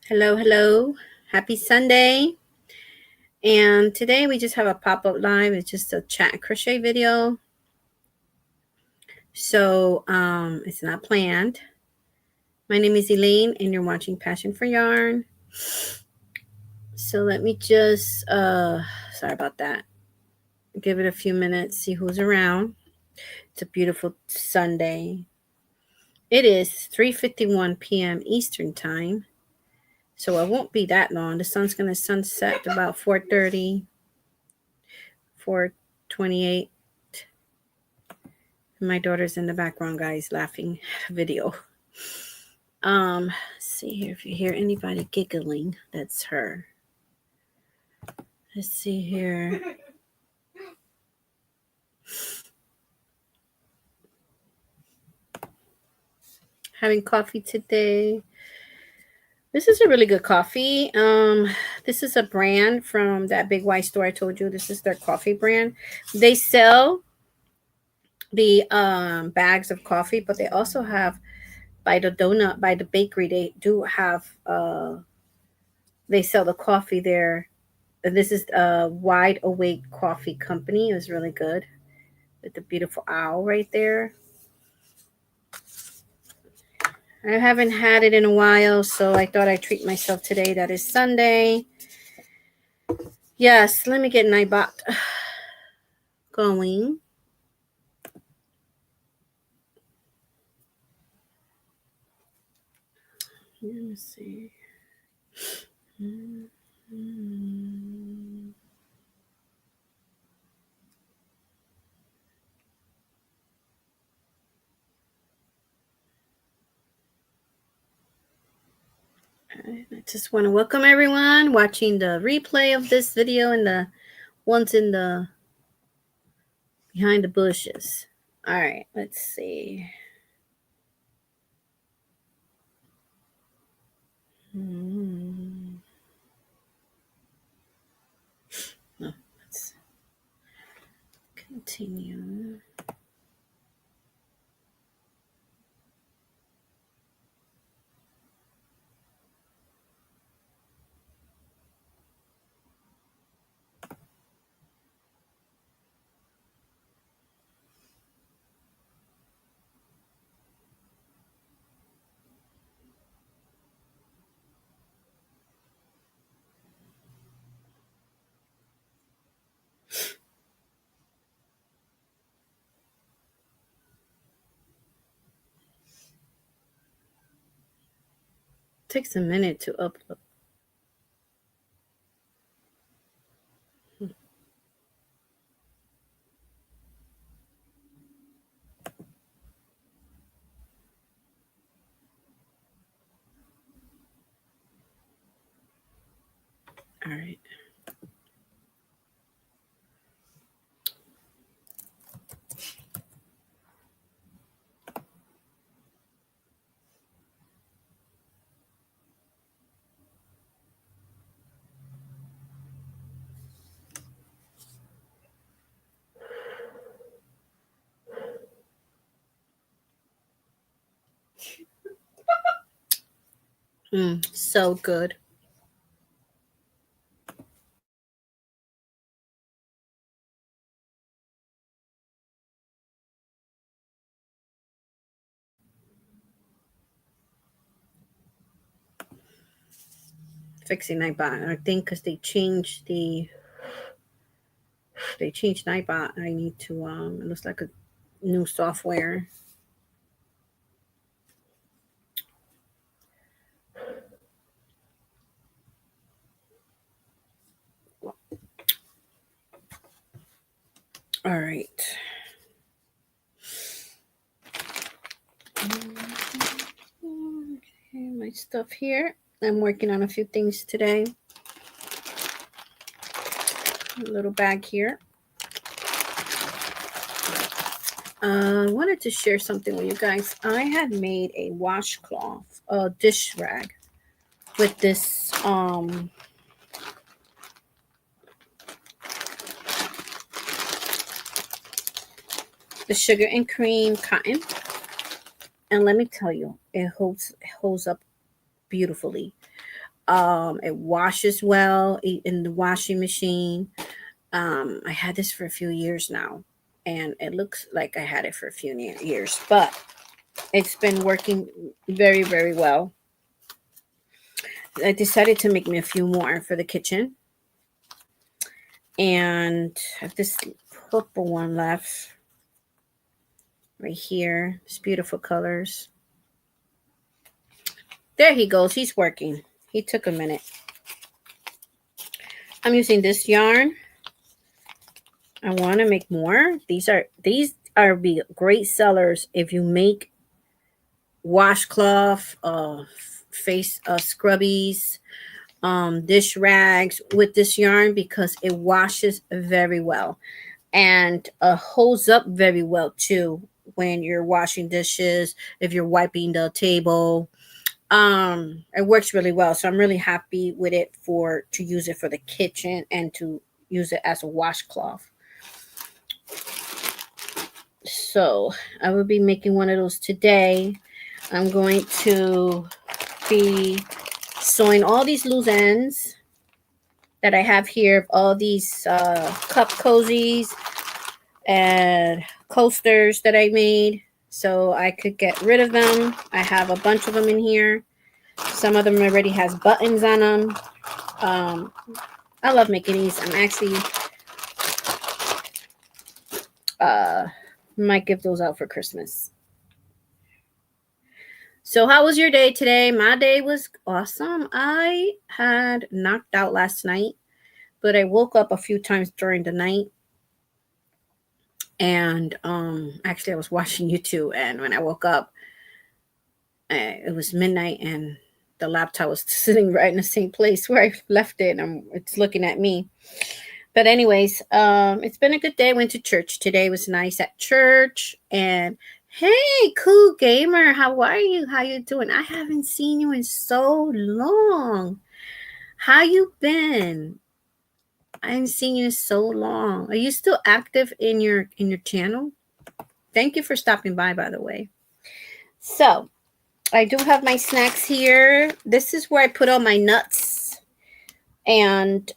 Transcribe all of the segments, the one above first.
Hello, hello. Happy Sunday. And today we just have a pop-up live. It's just a chat crochet video. So it's not planned. My name is Elaine and you're watching Passion for Yarn. So let me just sorry about that. Give it a few minutes, see who's around. It's a beautiful Sunday. It is 3:51 p.m. Eastern time. So it won't be that long. The sun's going to sunset about 4:30, 4:28. My daughter's in the background, guys, laughing at a video. Let's see here. If you hear anybody giggling, that's her. Let's see here. Having coffee today. This is a really good coffee. This is a brand from that big white store I told you. This is their coffee brand. They sell the bags of coffee, but they also have by the bakery. They do have they sell the coffee there. This is a Wide Awake Coffee Company. It was really good with the beautiful owl right there. I haven't had it in a while, so I thought I'd treat myself today. That is Sunday. Yes, let me get Nightbot going. Let me see. I just want to welcome everyone watching the replay of this video and the ones in the behind the bushes. All right, let's see. No, let's continue. Takes a minute to upload. All right. So good. Fixing Nightbot. I think because they changed Nightbot. I need to it looks like a new software. All right. Okay, my stuff here. I'm working on a few things today. A little bag here. I wanted to share something with you guys. I had made a washcloth, a dish rag with this the sugar and cream cotton. And let me tell you, it holds up beautifully. It washes well in the washing machine. I had this for a few years now, and it looks like I had it for a few years, but it's been working very, very well. I decided to make me a few more for the kitchen. And I have this purple one left right here. It's beautiful colors. There he goes. He's working. He took a minute. I'm using this yarn. I want to make more. These are be great sellers if you make washcloth, face scrubbies, dish rags with this yarn, because it washes very well and holds up very well too when you're washing dishes, if you're wiping the table. It works really well, so I'm really happy with it to use it for the kitchen and to use it as a washcloth. So I will be making one of those today. I'm going to be sewing all these loose ends that I have here, all these cup cozies and coasters that I made, so I could get rid of them. I have a bunch of them in here. Some of them already has buttons on them. I love making these. I'm actually might give those out for Christmas. So how was your day today? My day was awesome. I had knocked out last night, but I woke up a few times during the night. And actually I was watching YouTube, and when I woke up, it was midnight, and the laptop was sitting right in the same place where I left it, and it's looking at me. But anyways, it's been a good day. I went to church today. It was nice at church. And hey, Cool Gamer, how are you? How you doing? I haven't seen you in so long. How you been? I haven't seen you in so long. Are you still active in your channel? Thank you for stopping by the way. So I do have my snacks here. This is where I put all my nuts, and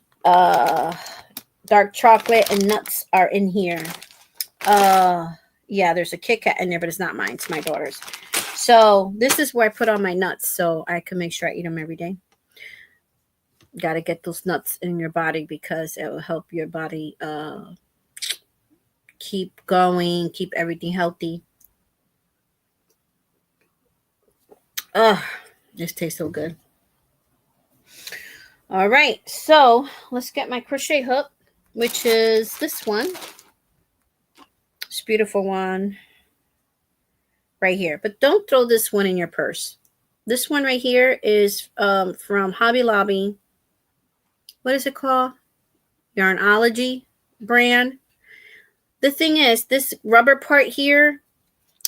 dark chocolate and nuts are in here. Yeah, there's a Kit Kat in there, but it's not mine. It's my daughter's. So this is where I put all my nuts, so I can make sure I eat them every day. Got to get those nuts in your body, because it will help your body keep going, keep everything healthy. This tastes so good. All right, so let's get my crochet hook, which is this one. This beautiful one right here. But don't throw this one in your purse. This one right here is from Hobby Lobby. What is it called? Yarnology brand. The thing is, this rubber part here,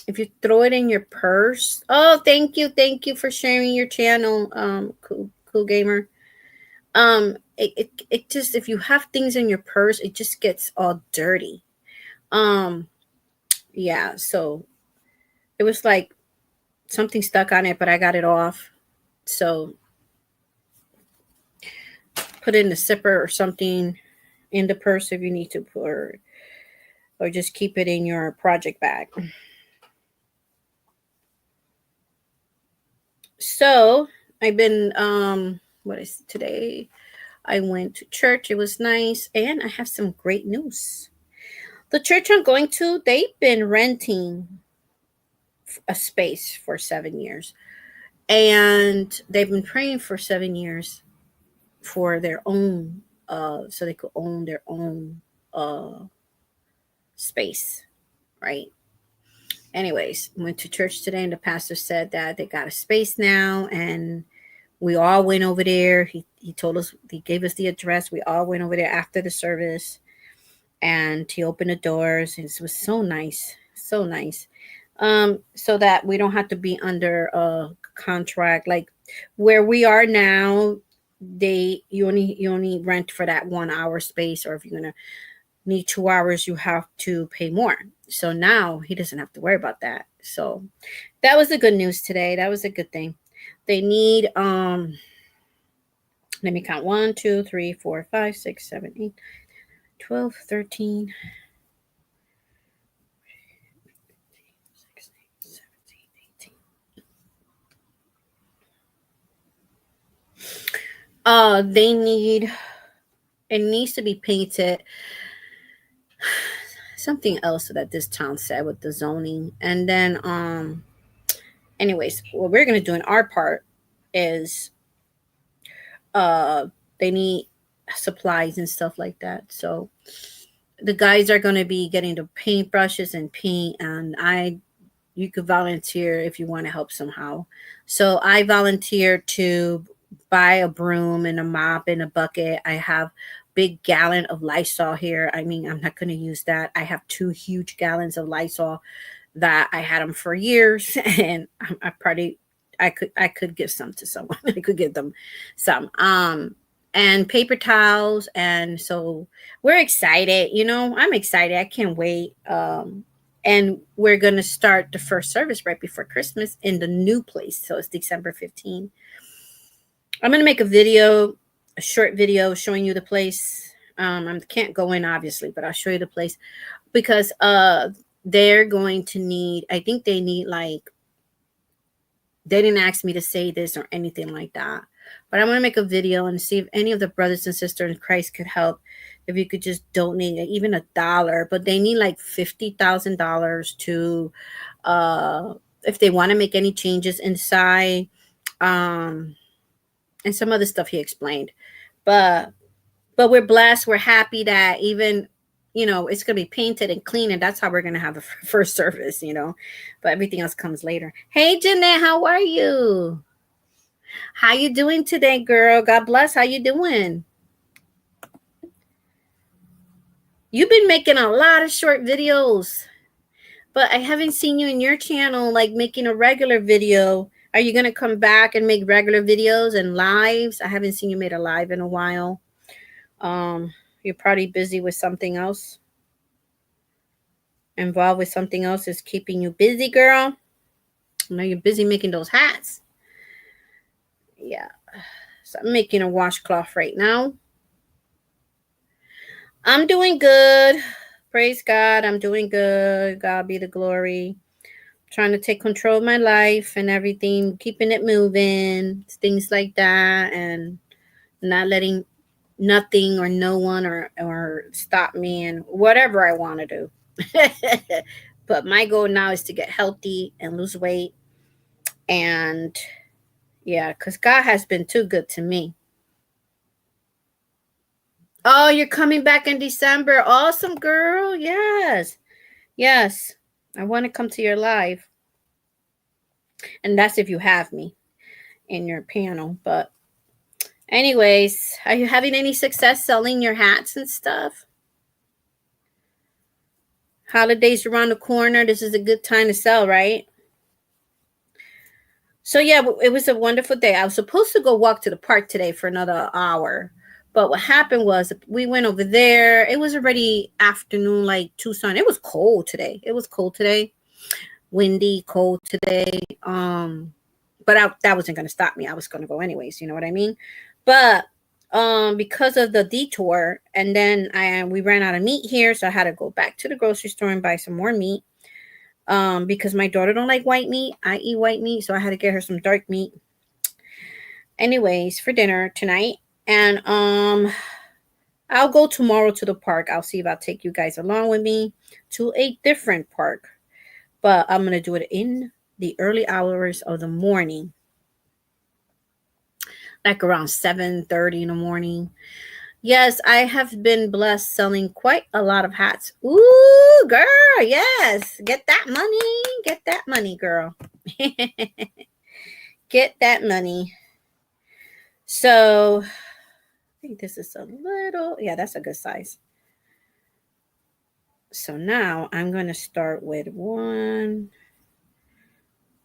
if you throw it in your purse. Oh, thank you for sharing your channel, cool Gamer. It just, if you have things in your purse, it just gets all dirty. Yeah, so it was like something stuck on it, but I got it off. So put it in the zipper or something in the purse if you need to, or just keep it in your project bag. So I've been what is it today? I went to church. It was nice, and I have some great news. The church I'm going to, they've been renting a space for 7 years, and they've been praying for 7 years for their own, so they could own their own space, right? Anyways, went to church today, and the pastor said that they got a space now, and we all went over there. He told us, he gave us the address. We all went over there after the service, and he opened the doors, and it was so nice, so nice. So that we don't have to be under a contract like where we are now. You only rent for that 1 hour space, or if you're gonna need 2 hours, you have to pay more. So now he doesn't have to worry about that. So that was the good news today. That was a good thing. They need Let me count. 1, 2, 3, 4, 5, 6, 7, 8, 12, 13, 16, 17, 18. It needs to be painted. Something else that this town said with the zoning. And then, anyways, what we're going to do in our part is, uh, they need supplies and stuff like that. So the guys are going to be getting the paintbrushes and paint, and you could volunteer if you want to help somehow. So I volunteered to buy a broom and a mop and a bucket. I have big gallon of Lysol here. I mean, I'm not going to use that. I have 2 huge gallons of Lysol that I had them for years, and I could give some to someone. I could give them some. And paper towels, and so we're excited. I'm excited. I can't wait. And we're going to start the first service right before Christmas in the new place. So it's December 15th. I'm going to make a short video showing you the place. I can't go in, obviously, but I'll show you the place because they're going to need, I think they need they didn't ask me to say this or anything like that. But I'm going to make a video and see if any of the brothers and sisters in Christ could help. If you could just donate even $1, but they need $50,000 to, if they want to make any changes inside, and some other stuff he explained. But we're blessed. We're happy that even, it's going to be painted and clean, and that's how we're going to have the first service, but everything else comes later. Hey, Jeanette, how are you? How you doing today, girl? God bless. How you doing? You've been making a lot of short videos, but I haven't seen you in your channel making a regular video. Are you going to come back and make regular videos and lives? I haven't seen you made a live in a while. You're probably busy with something else. Involved with something else is keeping you busy, girl. I know you're busy making those hats. Yeah. So I'm making a washcloth right now. I'm doing good. Praise God. I'm doing good. God be the glory. Trying to take control of my life and everything, keeping it moving, things like that, and not letting nothing or no one or stop me and whatever I want to do. But my goal now is to get healthy and lose weight. And yeah, because God has been too good to me. Oh, you're coming back in December. Awesome, girl. Yes. Yes. I want to come to your live. And that's if you have me in your panel. But anyways, are you having any success selling your hats and stuff? Holidays around the corner. This is a good time to sell, right? So yeah, it was a wonderful day. I was supposed to go walk to the park today for another hour. But what happened was we went over there. It was already afternoon, Tucson. It was cold today. Windy, cold today. But that wasn't going to stop me. I was going to go anyways. You know what I mean? But because of the detour, and then we ran out of meat here, so I had to go back to the grocery store and buy some more meat. Because my daughter don't like white meat. I eat white meat, so I had to get her some dark meat. Anyways, for dinner tonight. And I'll go tomorrow to the park. I'll see if I'll take you guys along with me to a different park. But I'm going to do it in the early hours of the morning. Around 7:30 in the morning. Yes, I have been blessed selling quite a lot of hats. Ooh, girl, yes. Get that money. Get that money, girl. Get that money. So, I think this is a little, yeah, that's a good size. So now I'm going to start with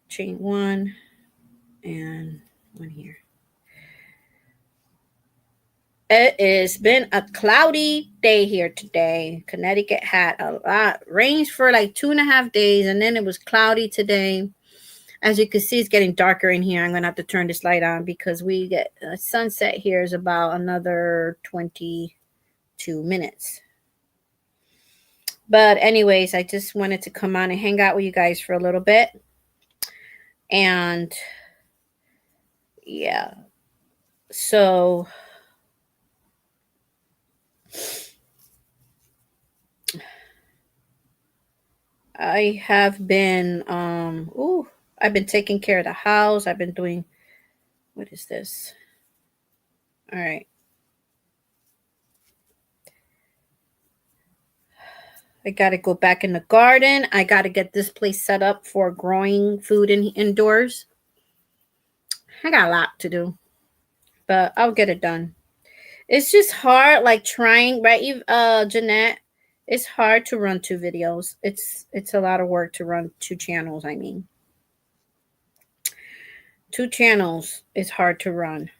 chain 1 and 1 here. It has been a cloudy day here today. Connecticut had a lot rains for 2.5 days, and then it was cloudy today. As you can see, it's getting darker in here. I'm going to have to turn this light on because we get sunset here is about another 22 minutes. But anyways, I just wanted to come on and hang out with you guys for a little bit. And yeah, so I have been I've been taking care of the house. I've been doing, what is this? All right. I got to go back in the garden. I got to get this place set up for growing food indoors. I got a lot to do, but I'll get it done. It's just hard, like trying, right, Jeanette? It's hard to run 2 videos. It's a lot of work to run 2 channels, I mean. 2 channels is hard to run,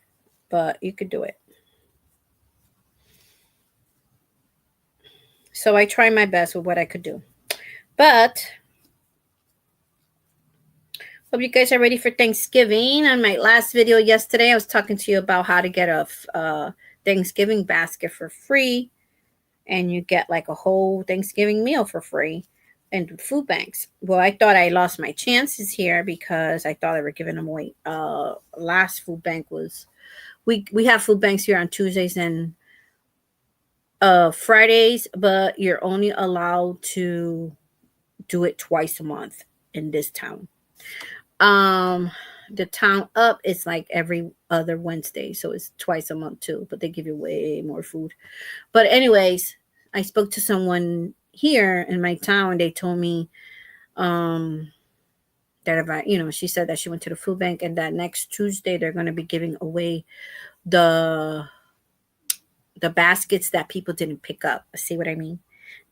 but you could do it. So I try my best with what I could do. But hope you guys are ready for Thanksgiving. On my last video yesterday, I was talking to you about how to get a Thanksgiving basket for free. And you get like a whole Thanksgiving meal for free and food banks. Well, I thought I lost my chances here because I thought they were giving them away. Last food bank was, we have food banks here on Tuesdays and Fridays, but you're only allowed to do it twice a month in this town. The town up is like every other Wednesday, so it's twice a month too, but they give you way more food. But anyways, I spoke to someone here in my town. They told me that if I, she said that she went to the food bank and that next Tuesday they're going to be giving away the baskets that people didn't pick up. See what I mean?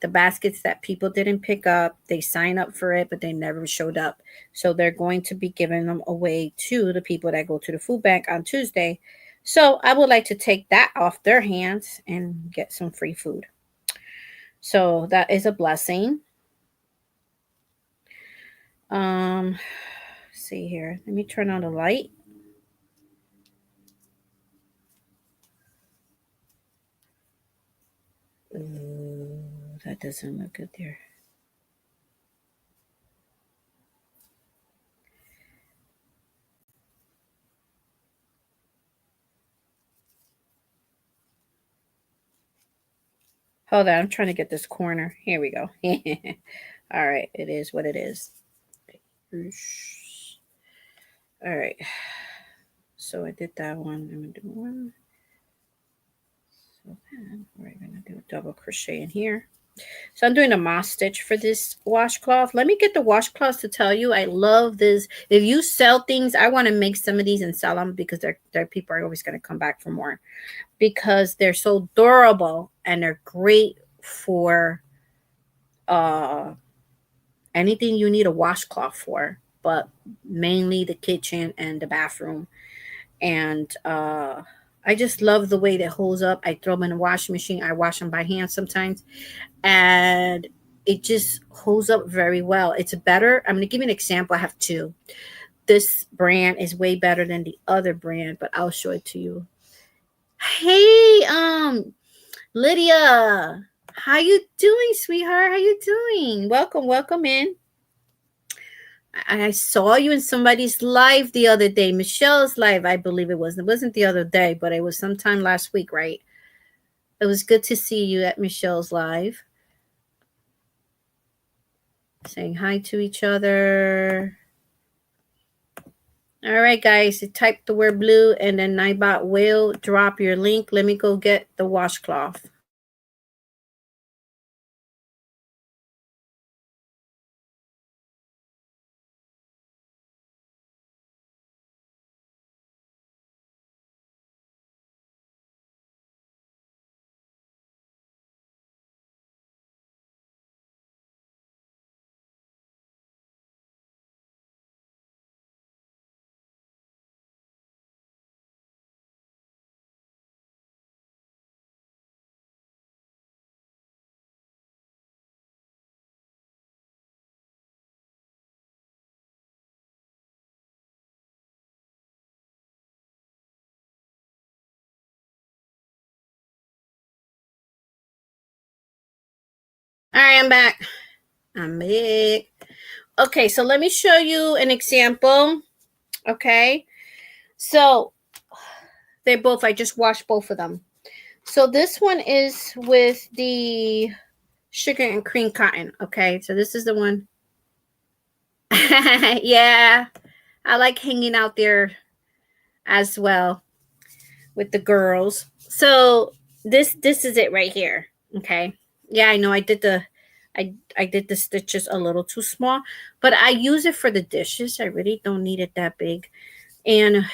The baskets that people didn't pick up, they sign up for it, but they never showed up. So they're going to be giving them away to the people that go to the food bank on Tuesday. So I would like to take that off their hands and get some free food. So that is a blessing. See here. Let me turn on the light. Ooh, that doesn't look good there. Hold on, I'm trying to get this corner. Here we go. All right, it is what it is. All right. So I did that one. I'm going to do one. So then we're going to do a double crochet in here. So I'm doing a moss stitch for this washcloth. Let me get the washcloths to tell you. I love this. If you sell things, I want to make some of these and sell them because they're people are always going to come back for more because they're so durable and they're great for anything you need a washcloth for, but mainly the kitchen and the bathroom. And I just love the way that holds up. I throw them in the washing machine. I wash them by hand sometimes. And it just holds up very well. It's better. I'm going to give you an example. I have 2. This brand is way better than the other brand, but I'll show it to you. Hey, Lydia, how you doing, sweetheart? How you doing? Welcome in. I saw you in somebody's live the other day. Michelle's live, I believe it was. It wasn't the other day, but it was sometime last week, right? It was good to see you at Michelle's live. Saying hi to each other. All right, guys. Type the word blue and then Nightbot will drop your link. Let me go get the washcloth. All right, I'm back. I'm back. Okay, so let me show you an example. Okay, so they both, I just washed both of them. So this one is with the sugar and cream cotton. Okay, so this is the one. Yeah, I like hanging out there as well with the girls. So this is it right here. Okay. Yeah, I know I did the I did the stitches a little too small, but I use it for the dishes. I really don't need it that big. And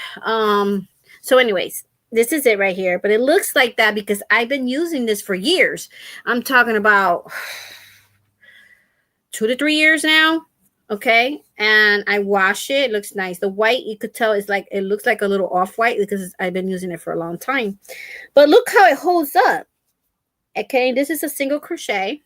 so anyways, this is it right here, but it looks like that because I've been using this for years. I'm talking about 2 to 3 years now. Okay, and I wash it. It looks nice. The white, you could tell, is like, it looks like a little off-white because I've been using it for a long time. But look how it holds up. Okay, this is a single crochet.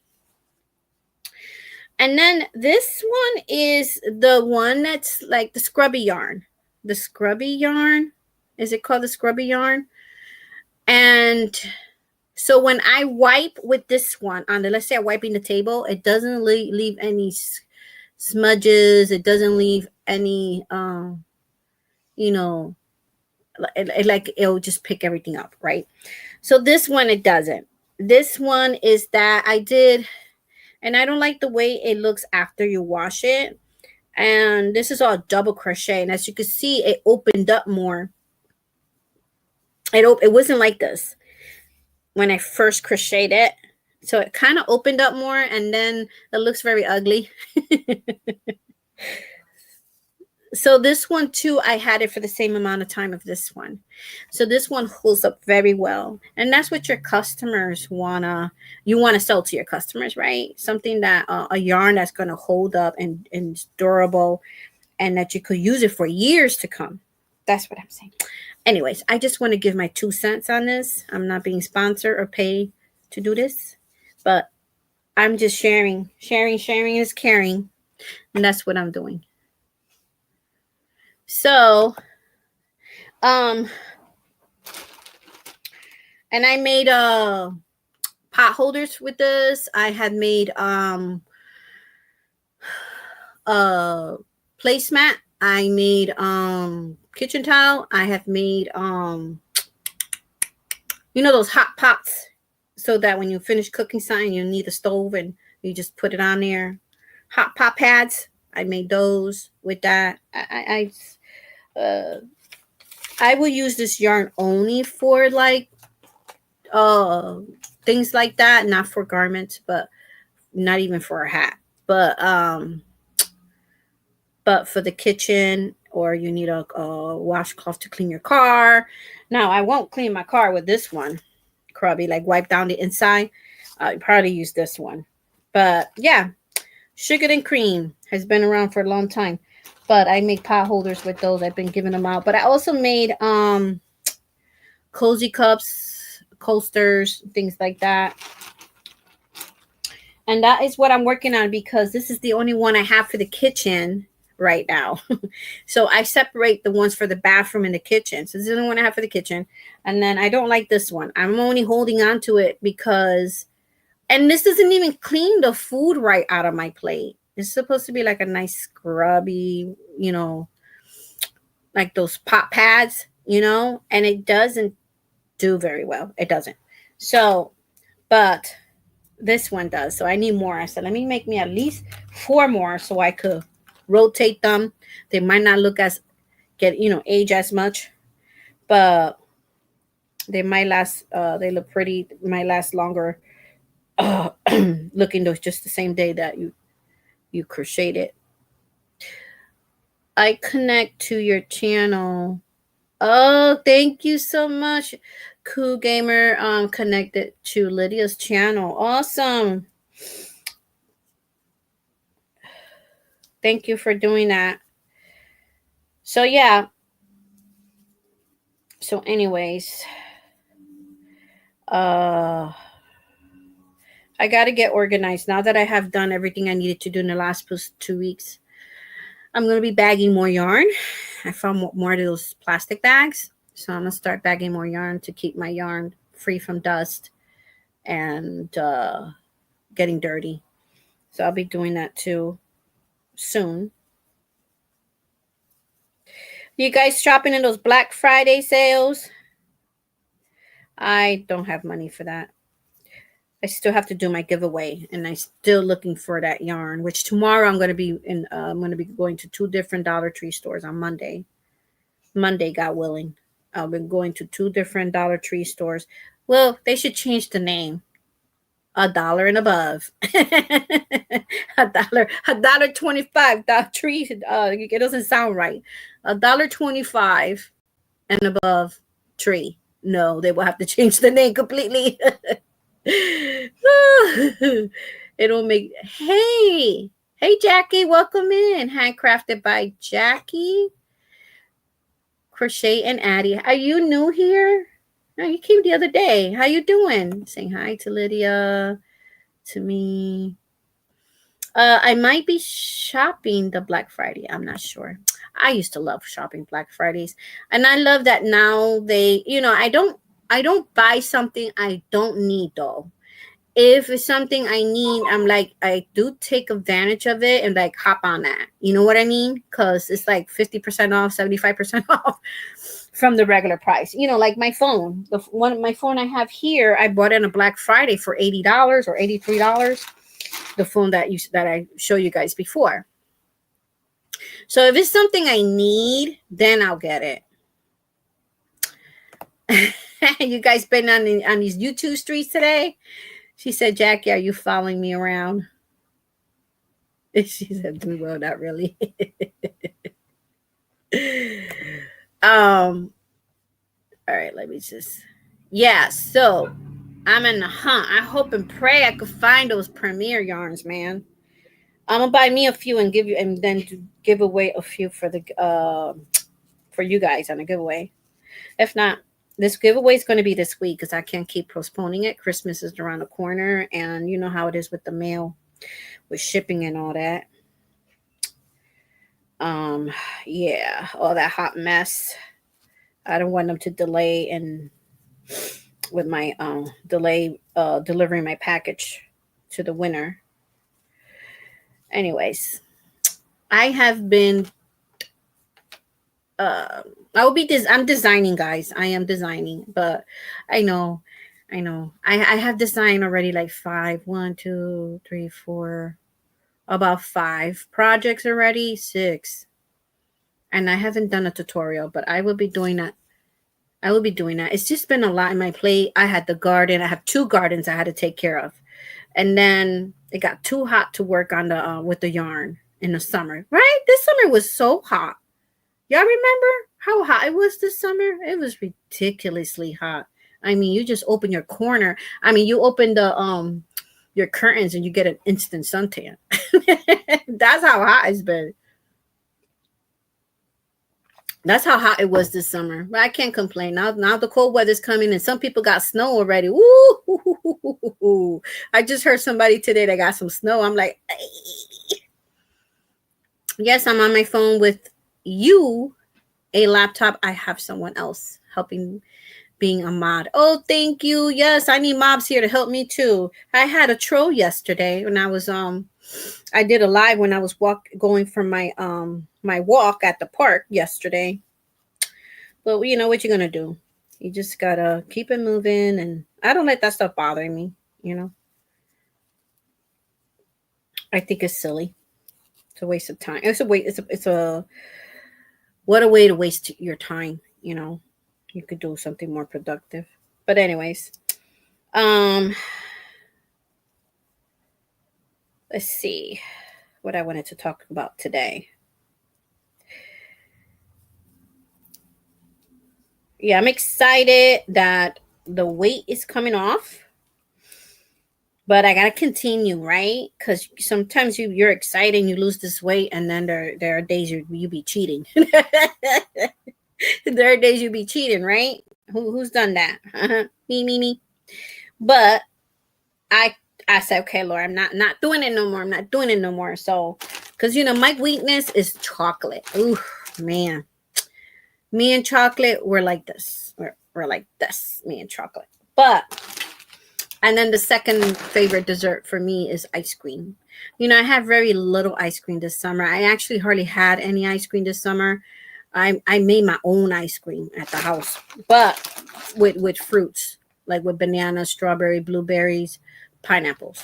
And then this one is the one that's like the scrubby yarn. The scrubby yarn. Is it called the scrubby yarn? And so when I wipe with this one on the, let's say I'm wiping the table, it doesn't leave any smudges. It doesn't leave any, you know, like it'll just pick everything up, right? So this one, it doesn't. This one is that I did, and I don't like the way it looks after you wash it. And this is all double crochet, and as you can see, it opened up more. It wasn't like this when I first crocheted it. So it kind of opened up more, and then it looks very ugly. So this one too, I had it for the same amount of time of this one. So this one holds up very well. And that's what your customers you want to sell to your customers, right? Something that a yarn that's going to hold up and durable, and that you could use it for years to come. That's what I'm saying. Anyways, I just want to give my 2 cents on this. I'm not being sponsored or paid to do this, but I'm just sharing. Sharing is caring. And that's what I'm doing. So, and I made pot holders with this. I had made placemat. I made kitchen towel. I have made those hot pots, so that when you finish cooking something, you need a stove and you just put it on there. Hot pot pads. I made those with that. I will use this yarn only for like things like that, not for garments, but not even for a hat. But for the kitchen, or you need a washcloth to clean your car. Now, I won't clean my car with this one, Crubby, like wipe down the inside. I probably use this one. But yeah, sugar and cream has been around for a long time. But I make pot holders with those. I've been giving them out. But I also made cozy cups, coasters, things like that. And that is what I'm working on, because this is the only one I have for the kitchen right now. So I separate the ones for the bathroom and the kitchen. So this is the only one I have for the kitchen. And then I don't like this one. I'm only holding on to it because, and this doesn't even clean the food right out of my plate. It's supposed to be like a nice scrubby, like those pot pads, and it doesn't do very well. It doesn't. So, but this one does. So I need more. I said, let me make me at least 4 more so I could rotate them. They might not look age as much, but they might last. They look pretty. Might last longer. Looking just the same day that you crocheted it. I connect to your channel. Oh, thank you so much, Cool Gamer. Connected to Lydia's channel. Awesome. Thank you for doing that. So yeah. So anyways, I got to get organized now that I have done everything I needed to do in the last 2 weeks. I'm going to be bagging more yarn. I found more of those plastic bags. So I'm going to start bagging more yarn to keep my yarn free from dust and getting dirty. So I'll be doing that too soon. You guys shopping in those Black Friday sales? I don't have money for that. I still have to do my giveaway, and I'm still looking for that yarn. Which tomorrow I'm going to be in. I'm going to be going to 2 different Dollar Tree stores on Monday. Monday, God willing, I'll be going to 2 different Dollar Tree stores. Well, they should change the name. $1 and above. $1.25. Dollar Tree. It doesn't sound right. $1.25 and above tree. No, they will have to change the name completely. It'll make. Hey, Jackie, welcome in. Handcrafted by Jackie. Crochet and Addie. Are you new here? No, you came the other day. How you doing? Saying hi to Lydia, to me. I might be shopping the Black Friday. I'm not sure. I used to love shopping Black Fridays, and I love that now they, I don't buy something I don't need though. If it's something I need, I'm like, I do take advantage of it and like hop on that. You know what I mean? Because it's like 50% off, 75% off from the regular price. Like my phone. My phone I have here, I bought it on a Black Friday for $80 or $83. The phone that I show you guys before. So if it's something I need, then I'll get it. You guys been on these YouTube streets today? She said, Jackie, are you following me around? She said, well, not really. All right, let me just. Yeah, so I'm in the hunt. I hope and pray I could find those premier yarns, man. I'm gonna buy me a few and then give away a few for you guys on a giveaway. If not, this giveaway is going to be this week because I can't keep postponing it. Christmas is around the corner, and you know how it is with the mail, with shipping and all that. Yeah, all that hot mess. I don't want them to delay and with my delivering my package to the winner. Anyways, I have been I'm designing, guys. I am designing, but I know I have designed already like 5 1 2 3 4 about 5 projects already, 6, and I haven't done a tutorial, but I will be doing that. It's just been a lot in my plate. I had the garden. I have 2 gardens I had to take care of. And then it got too hot to work on the with the yarn in the summer. Right? This summer was so hot. Y'all remember how hot it was this summer? It was ridiculously hot. I mean, you just open your corner. I mean, you open the your curtains and you get an instant suntan. That's how hot it's been. That's how hot it was this summer. But I can't complain. Now the cold weather's coming and some people got snow already. Woo! I just heard somebody today that got some snow. I'm like, ay. Yes, I'm on my phone with you, a laptop. I have someone else helping, being a mod. Oh, thank you. Yes, I need mobs here to help me too. I had a troll yesterday when I was I did a live when I was going for my my walk at the park yesterday. But you know what you're gonna do. You just gotta keep it moving, and I don't let that stuff bother me, I think it's silly. It's a waste of time. It's a what a way to waste your time, You could do something more productive. But anyways, let's see what I wanted to talk about today. Yeah, I'm excited that the weight is coming off, but I gotta continue, right? Because sometimes you're excited and you lose this weight, and then there are days you be cheating. There are days you be cheating, right? Who's done that? Me. But I said, okay, Lord, I'm not doing it no more. I'm not doing it no more. So, because my weakness is chocolate. Ooh, man. Me and chocolate, we're like this. We're like this, me and chocolate. But And then the second favorite dessert for me is ice cream. You know, I had very little ice cream this summer. I actually hardly had any ice cream this summer. I made my own ice cream at the house, but with fruits, like with bananas, strawberry, blueberries, pineapples.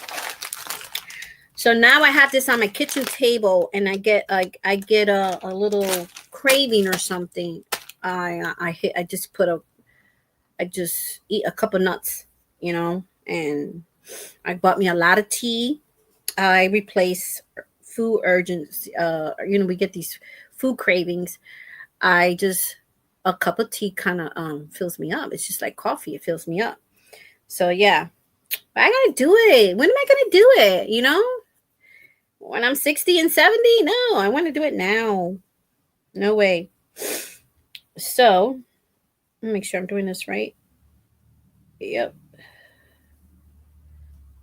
So now I have this on my kitchen table, and I get like I get a little craving or something. I just eat a couple nuts, you know, and I bought me a lot of tea. I replace food urgency. You know, we get these food cravings. I just a cup of tea kind of fills me up. It's just like coffee. It fills me up. So yeah, but I gotta do it. When am I gonna do it? You know, when I'm 60 and 70? No, I want to do it now. No way. So let me make sure I'm doing this right. Yep,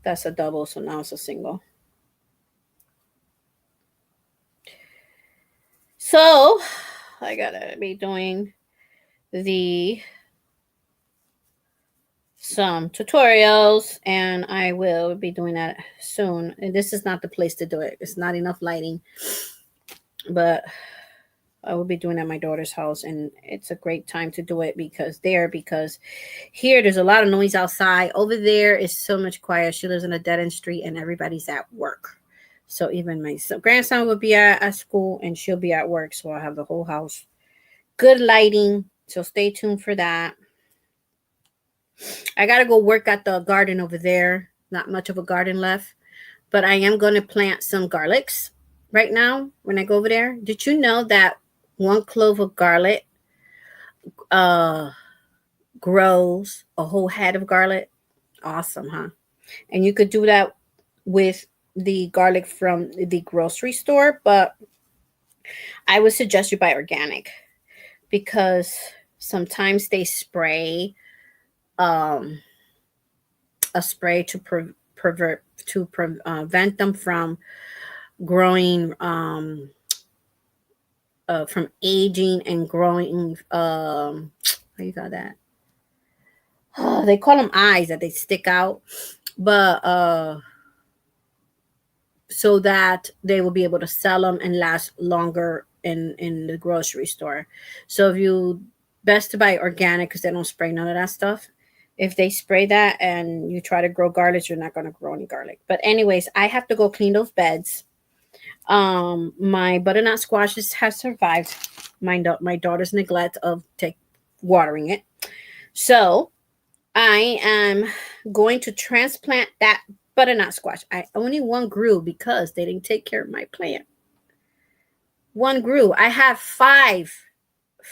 that's a double. So now it's a single. So I gotta be doing the some tutorials, and I will be doing that soon. And this is not the place to do it. It's not enough lighting, but I will be doing it at my daughter's house, and it's a great time to do it because here there's a lot of noise outside. Over there is so much quiet. She lives in a dead end street, and everybody's at work. So even my grandson will be at school, and she'll be at work. So I'll have the whole house. Good lighting. So stay tuned for that. I got to go work at the garden over there. Not much of a garden left. But I am going to plant some garlics right now when I go over there. Did you know that one clove of garlic grows a whole head of garlic? Awesome, huh? And you could do that with the garlic from the grocery store, but I would suggest you buy organic because sometimes they spray a spray to prevent them from growing, from aging and growing. How you got that? They call them eyes that they stick out, but so that they will be able to sell them and last longer in the grocery store. So if you best to buy organic because they don't spray none of that stuff. If they spray that and you try to grow garlic, you're not going to grow any garlic. But anyways, I have to go clean those beds. My butternut squashes have survived my daughter's neglect of watering it. So I am going to transplant that butternut squash. Only one grew because they didn't take care of my plant. One grew. I have five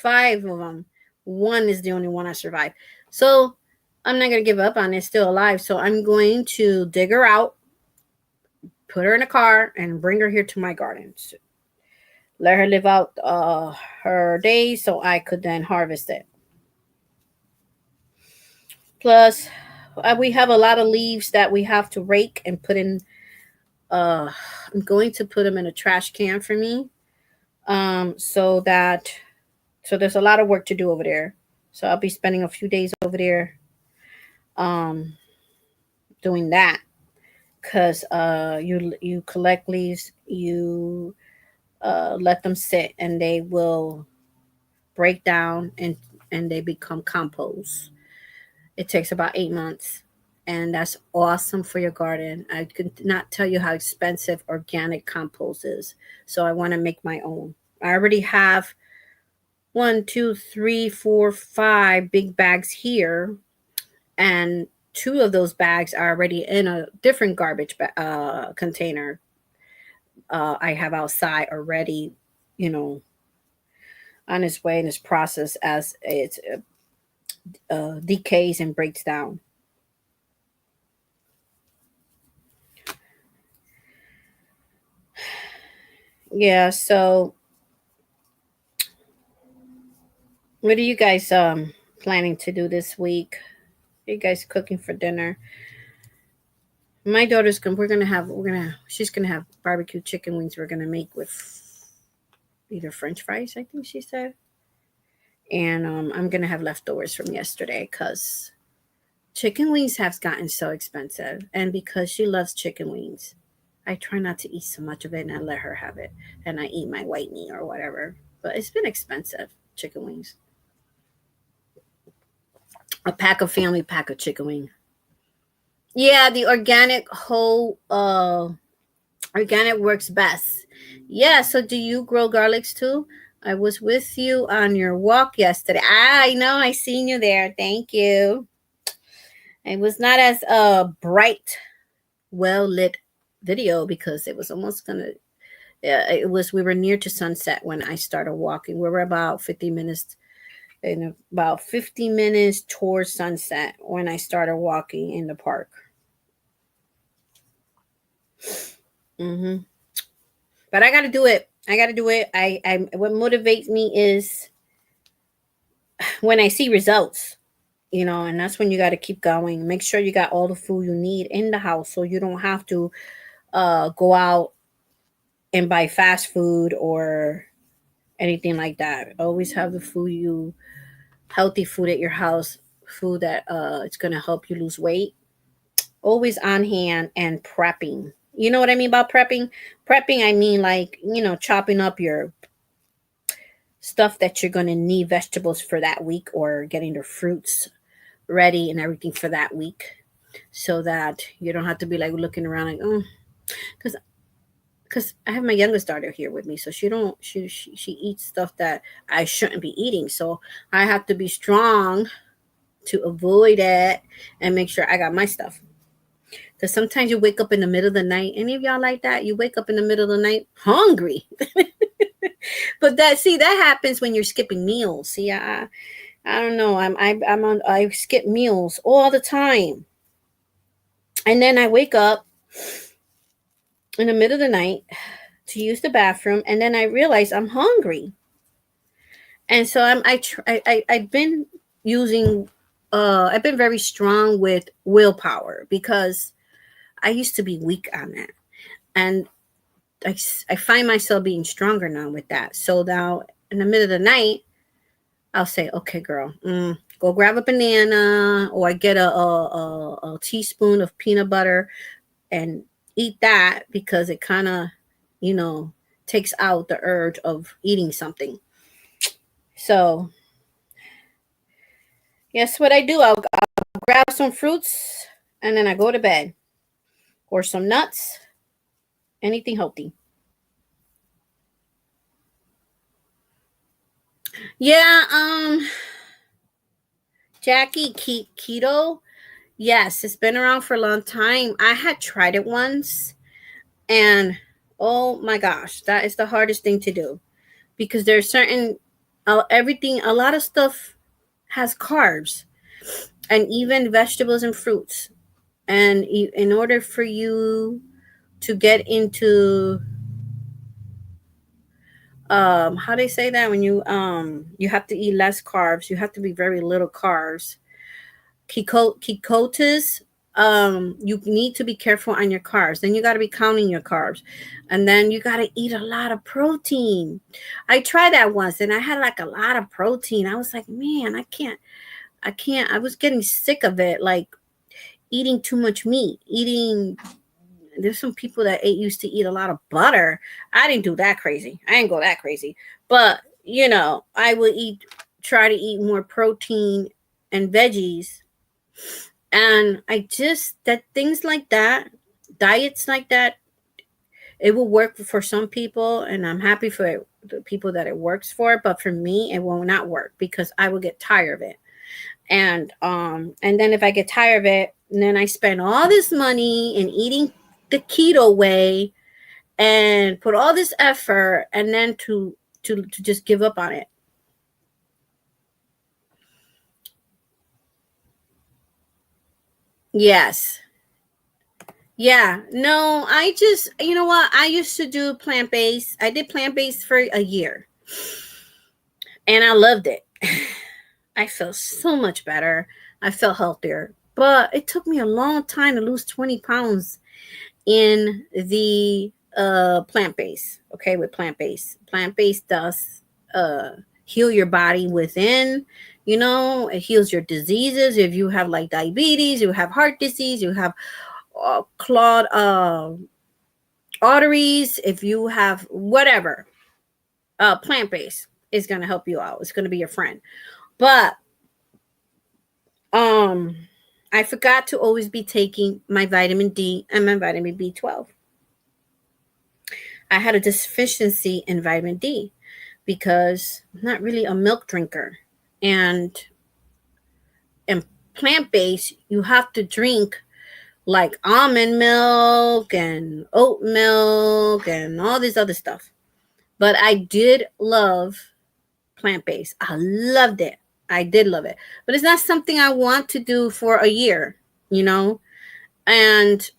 of them. One is the only one I survived. So I'm not going to give up on it. It's still alive. So I'm going to dig her out, put her in a car, and bring her here to my garden. So let her live out her days so I could then harvest it. Plus, we have a lot of leaves that we have to rake and put in. I'm going to put them in a trash can for me. So there's a lot of work to do over there. So I'll be spending a few days over there doing that. Because you collect leaves, you let them sit, and they will break down and they become compost. It takes about 8 months, and that's awesome for your garden. I could not tell you how expensive organic compost is, so I want to make my own. I already have 1, 2, 3, 4, 5 big bags here, and 2 of those bags are already in a different garbage container I have outside already, on its way in its process as it decays and breaks down. Yeah, so what are you guys planning to do this week? Are you guys cooking for dinner? My daughter's she's gonna have barbecue chicken wings we're gonna make with either French fries, I think she said. And I'm gonna have leftovers from yesterday because chicken wings have gotten so expensive. And because she loves chicken wings, I try not to eat so much of it and I let her have it. And I eat my white meat or whatever. But it's been expensive, chicken wings. A family pack of chicken wing. Yeah, the organic works best. Yeah, so do you grow garlics too? I was with you on your walk yesterday. I know, I seen you there. Thank you. It was not as bright, well lit video because it was almost gonna. Yeah, it was. We were near to sunset when I started walking. We were about 50 minutes, in about 50 minutes towards sunset when I started walking in the park. Hmm. But I got to do it. I got to do it. What motivates me is when I see results, and that's when you got to keep going. Make sure you got all the food you need in the house so you don't have to go out and buy fast food or anything like that. Always have the healthy food at your house, food that it's going to help you lose weight. Always on hand and prepping. You know what I mean about prepping? Prepping, I mean like, chopping up your stuff that you're going to need, vegetables for that week, or getting the fruits ready and everything for that week, so that you don't have to be like looking around like, oh, because I have my youngest daughter here with me, so she eats stuff that I shouldn't be eating, so I have to be strong to avoid it and make sure I got my stuff. Because sometimes you wake up in the middle of the night. Any of y'all like that? You wake up in the middle of the night hungry. But that happens when you're skipping meals. See, I don't know. I skip meals all the time. And then I wake up in the middle of the night to use the bathroom, and then I realize I'm hungry. And so I've been using I've been very strong with willpower because I used to be weak on that. And I find myself being stronger now with that. So now in the middle of the night, I'll say, okay, girl, go grab a banana, or I get a teaspoon of peanut butter and eat that, because it kind of, takes out the urge of eating something. So, guess what I do? I'll grab some fruits and then I go to bed, or some nuts, anything healthy. Yeah, Jackie, keto. Yes, it's been around for a long time. I had tried it once, and oh my gosh, that is the hardest thing to do, because there's certain everything, a lot of stuff has carbs, and even vegetables and fruits. And in order for you to get into how they say that, when you have to eat less carbs, you have to be very little carbs, ketosis, you need to be careful on your carbs. Then you got to be counting your carbs, and then you got to eat a lot of protein. I tried that once and I had like a lot of protein. I was like, man, I can't. I was getting sick of it, like eating too much meat. There's some people that used to eat a lot of butter. I didn't do that crazy. I didn't go that crazy, but I would try to eat more protein and veggies. And that things like that, diets like that, it will work for some people, and I'm happy for the people that it works for. But for me, it will not work, because I will get tired of it. And then if I get tired of it, then I spend all this money in eating the keto way and put all this effort, and then to just give up on it. Yes. Yeah. No, I just, you know what? I used to do plant-based. I did plant-based for a year, and I loved it. I felt so much better. I felt healthier. But it took me a long time to lose 20 pounds in the plant-based. Okay, with plant-based. Plant-based does heal your body within. It heals your diseases. If you have like diabetes, you have heart disease, you have clogged arteries, if you have whatever, plant-based is going to help you out. It's going to be your friend. But I forgot to always be taking my vitamin D and my vitamin B12. I had a deficiency in vitamin D because I'm not really a milk drinker. And plant-based, you have to drink like almond milk and oat milk and all this other stuff. But I did love plant-based. I loved it. I did love it. But it's not something I want to do for a year, And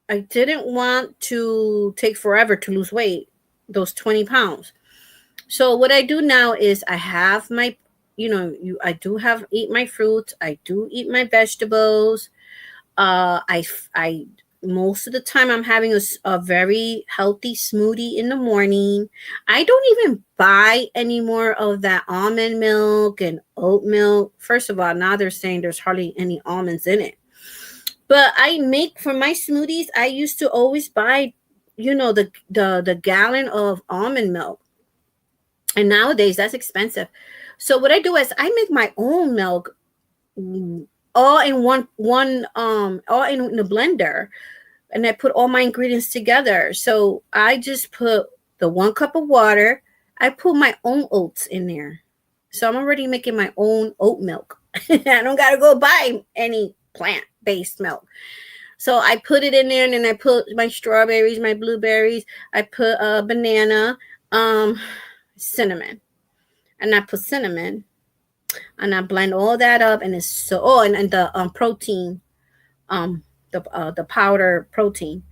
I didn't want to take forever to lose weight, those 20 pounds. So what I do now is I have my, I do have eat my fruits. I do eat my vegetables. I most of the time I'm having a very healthy smoothie in the morning. I don't even buy any more of that almond milk and oat milk. First of all, now they're saying there's hardly any almonds in it. But I make for my smoothies, I used to always buy, the gallon of almond milk. And nowadays that's expensive. So what I do is I make my own milk all in all in the blender, and I put all my ingredients together. So I just put the 1 cup of water. I put my own oats in there. So I'm already making my own oat milk. I don't got to go buy any plant-based milk. So I put it in there, and then I put my strawberries, my blueberries. I put banana, cinnamon. And I put cinnamon. And I blend all that up, and it's so and the protein, the powder protein.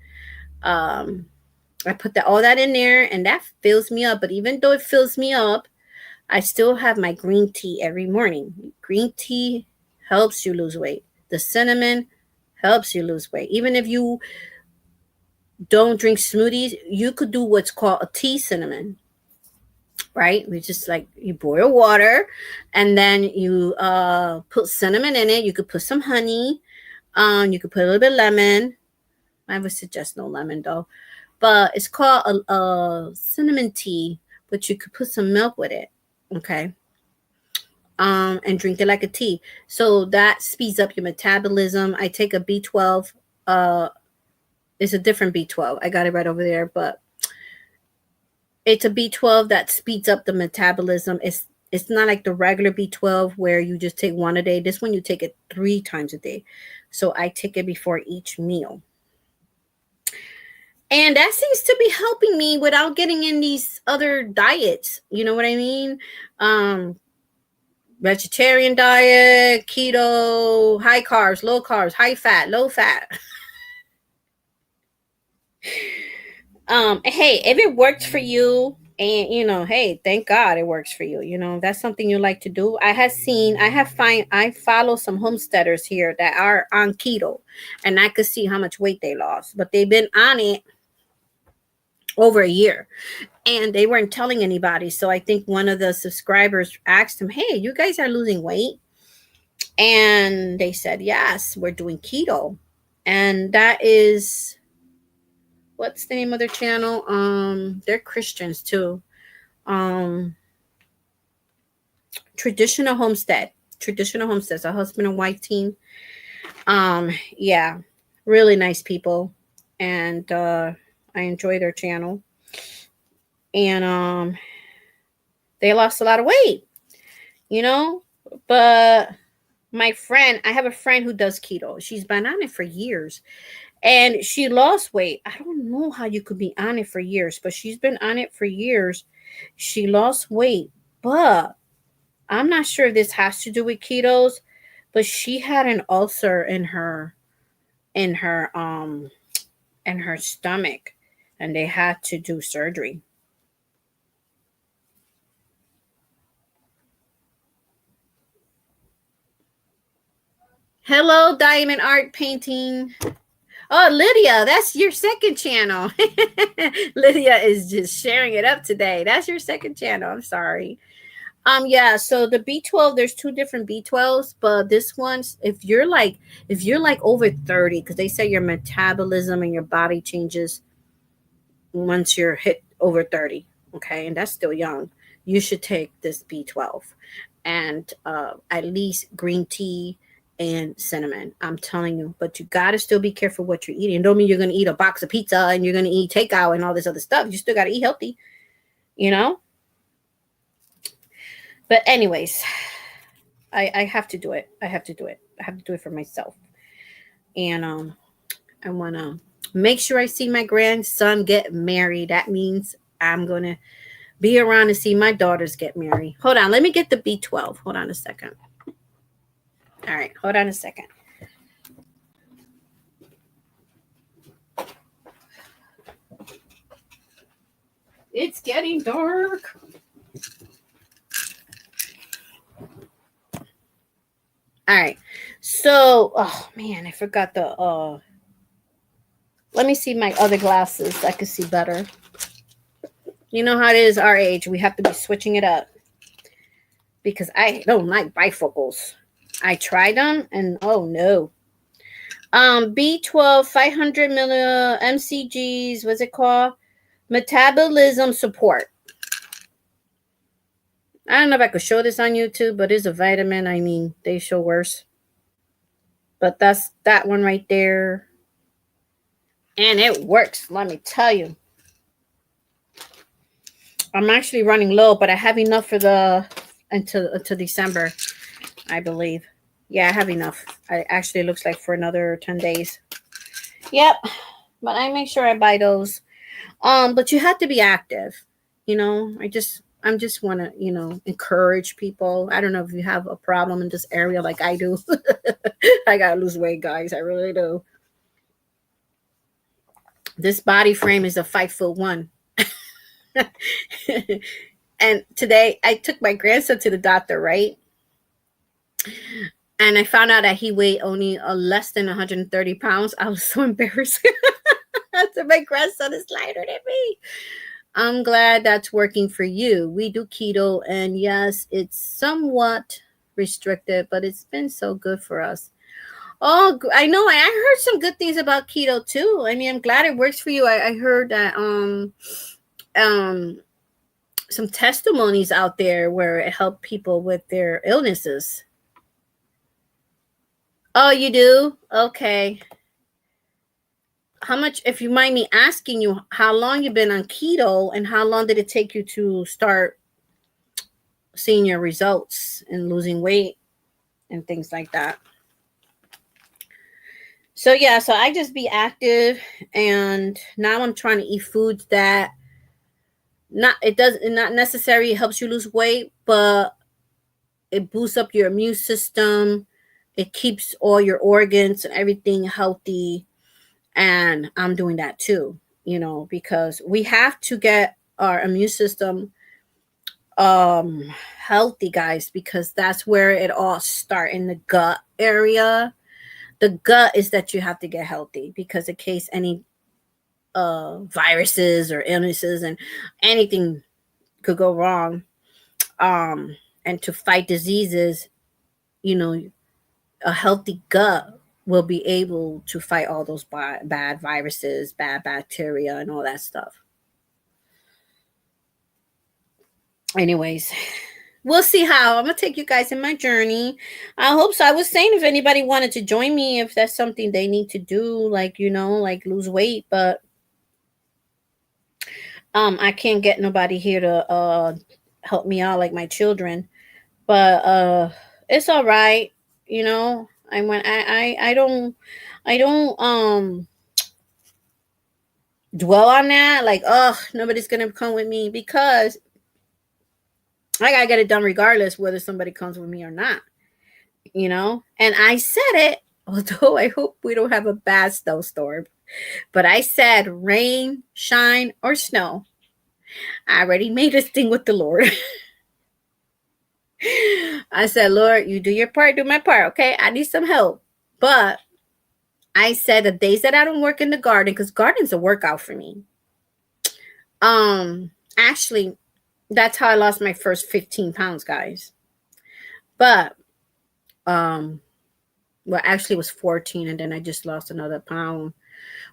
I put all that in there, and that fills me up. But even though it fills me up, I still have my green tea every morning. Green tea helps you lose weight. The cinnamon helps you lose weight. Even if you don't drink smoothies, you could do what's called a tea cinnamon. Right? We just like you boil water, and then you put cinnamon in it. You could put some honey. You could put a little bit of lemon. I would suggest no lemon though, but it's called a cinnamon tea. But you could put some milk with it, okay? And drink it like a tea. So that speeds up your metabolism. I take a B12. It's a different B12. I got it right over there, but it's a B12 that speeds up the metabolism. It's not like the regular B12 where you just take one a day. This one you take it 3 times a day. So I take it before each meal. And that seems to be helping me without getting in these other diets. You know what I mean? Vegetarian diet, keto, high carbs, low carbs, high fat, low fat. Hey, if it works for you, and hey, thank God it works for you. That's something you like to do. I follow some homesteaders here that are on keto, and I could see how much weight they lost, but they've been on it over a year, and they weren't telling anybody. So I think one of the subscribers asked them, "Hey, you guys are losing weight?" And they said, "Yes, we're doing keto." And that is, what's the name of their channel? They're Christians too. Traditional Homestead. Traditional Homesteads, a husband and wife team. Yeah, really nice people. And I enjoy their channel. And they lost a lot of weight, but I have a friend who does keto. She's been on it for years. And she lost weight. I don't know how you could be on it for years, but she's been on it for years. She lost weight, but I'm not sure if this has to do with ketos, but she had an ulcer in her stomach, and they had to do surgery. Hello, Diamond Art Painting. Oh, Lydia, that's your second channel. Lydia is just sharing it up today. That's your second channel. I'm sorry. Yeah, so the B12, there's two different B12s, but this one's if you're like over 30, because they say your metabolism and your body changes once you're hit over 30, okay, and that's still young, you should take this B12 and at least green tea and cinnamon. I'm telling you, but you got to still be careful what you're eating. Don't mean you're going to eat a box of pizza and you're going to eat takeout and all this other stuff. You still got to eat healthy, you know? But anyways, I have to do it. I have to do it. I have to do it for myself. And I want to make sure I see my grandson get married. That means I'm going to be around to see my daughters get married. Hold on. Let me get the B12. Hold on a second. All right. Hold on a second. It's getting dark. All right. So, oh man, I forgot the let me see my other glasses. I can see better. You know how it is our age. We have to be switching it up. Because I don't like bifocals. I tried them and oh no. B12 500 milli mcgs, what's it called? Metabolism support. I don't know if I could show this on YouTube, but it's a vitamin. I mean, they show worse. But that's that one right there. And it works, let me tell you. I'm actually running low, but I have enough for the until December, I believe. Yeah, I have enough. I actually looks like for another 10 days. Yep. But I make sure I buy those. But you have to be active. You know, I'm just want to, encourage people. I don't know if you have a problem in this area like I do. I got to lose weight, guys. I really do. This body frame is a 5'1". And today I took my grandson to the doctor, right? And I found out that he weighed only less than 130 pounds. I was so embarrassed. I said, my grandson is lighter than me. I'm glad that's working for you. We do keto, and yes, it's somewhat restricted, but it's been so good for us. Oh, I know. I heard some good things about keto too. I mean, I'm glad it works for you. I heard that some testimonies out there where it helped people with their illnesses. Oh, you do? Okay. How much, if you mind me asking you, how long you been on keto and how long did it take you to start seeing your results and losing weight and things like that? So yeah, so I just be active, and now I'm trying to eat foods that not necessarily helps you lose weight, but it boosts up your immune system. It keeps all your organs and everything healthy. And I'm doing that too, because we have to get our immune system healthy, guys, because that's where it all starts, in the gut area. The gut is that you have to get healthy, because in case any viruses or illnesses and anything could go wrong, and to fight diseases, a healthy gut will be able to fight all those bad viruses, bad bacteria, and all that stuff. Anyways, we'll see how I'm gonna take you guys in my journey. I hope so. I was saying if anybody wanted to join me, if that's something they need to do, like like lose weight, but I can't get nobody here to help me out, like my children. But it's all right. I went I don't dwell on that, like, oh, nobody's gonna come with me, because I gotta get it done regardless whether somebody comes with me or not. And I said it, although I hope we don't have a bad snowstorm, but I said rain, shine, or snow, I already made this thing with the Lord. I said, Lord, you do your part, do my part. Okay, I need some help. But I said the days that I don't work in the garden, because garden's a workout for me. Actually, That's how I lost my first 15 pounds, guys. But well, actually it was 14, and then I just lost another pound.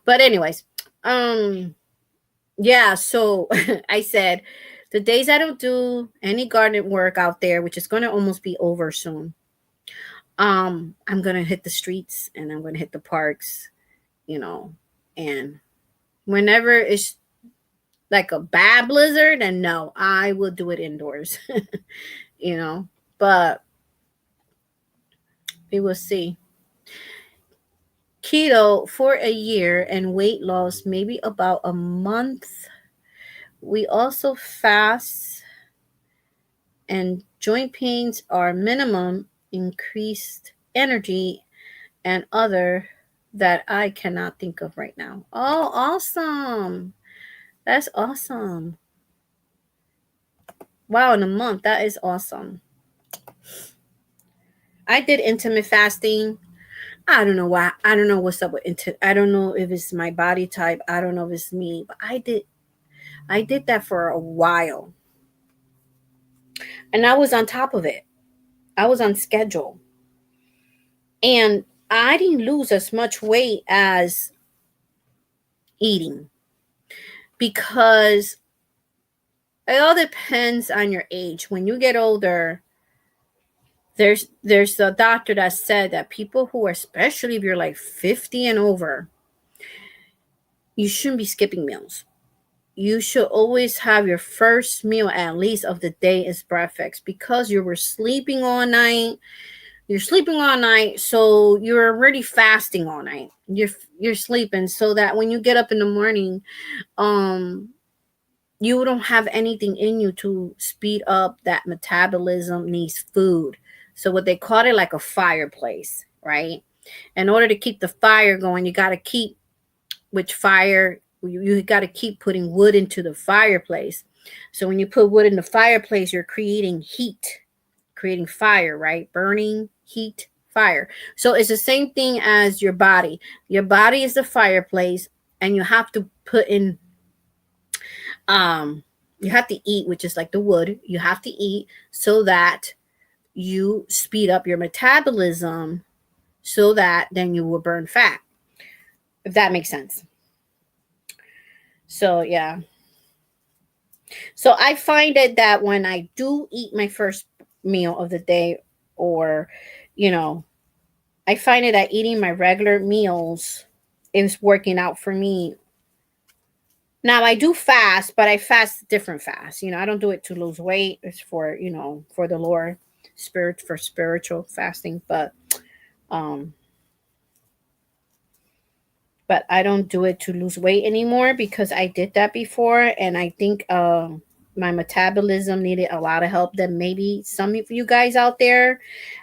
But anyways, yeah, so I said the days I don't do any garden work out there, which is going to almost be over soon, I'm going to hit the streets and I'm going to hit the parks, you know, and whenever it's like a bad blizzard, and no, I will do it indoors, you know, but we will see. Keto for a year and weight loss maybe about a month. We also fast and joint pains are minimum, increased energy, and other that I cannot think of right now. Oh, awesome. That's awesome. Wow, in a month. That is awesome. I did intermittent fasting. I don't know why. I don't know what's up with I don't know if it's my body type. I don't know if it's me, but I did that for a while. And I was on top of it. I was on schedule. And I didn't lose as much weight as eating, because it all depends on your age. When you get older, there's a doctor that said that people who are, especially if you're like 50 and over, you shouldn't be skipping meals. You should always have your first meal at least of the day is breakfast, because you were sleeping all night. You're sleeping all night, so you're already fasting all night. You're sleeping so that when you get up in the morning, um you don't have anything in you to speed up that metabolism needs food. So what they call it, like a fireplace, right? In order to keep the fire going, you got to keep, which fire, you got to keep putting wood into the fireplace. So when you put wood in the fireplace, you're creating heat, creating fire, right? Burning, heat, fire. So it's the same thing as your body. Your body is the fireplace, and you have to put in, um you have to eat, which is like the wood. You have to eat so that you speed up your metabolism, so that then you will burn fat, if that makes sense. So yeah, so I find it that when I do eat my first meal of the day, or you know, I find it that eating my regular meals is working out for me. Now I do fast, but I fast different fast. I don't do it to lose weight. It's for, for the Lord, for spiritual fasting. Um but I don't do it to lose weight anymore, because I did that before, and I think my metabolism needed a lot of help than maybe some of you guys out there.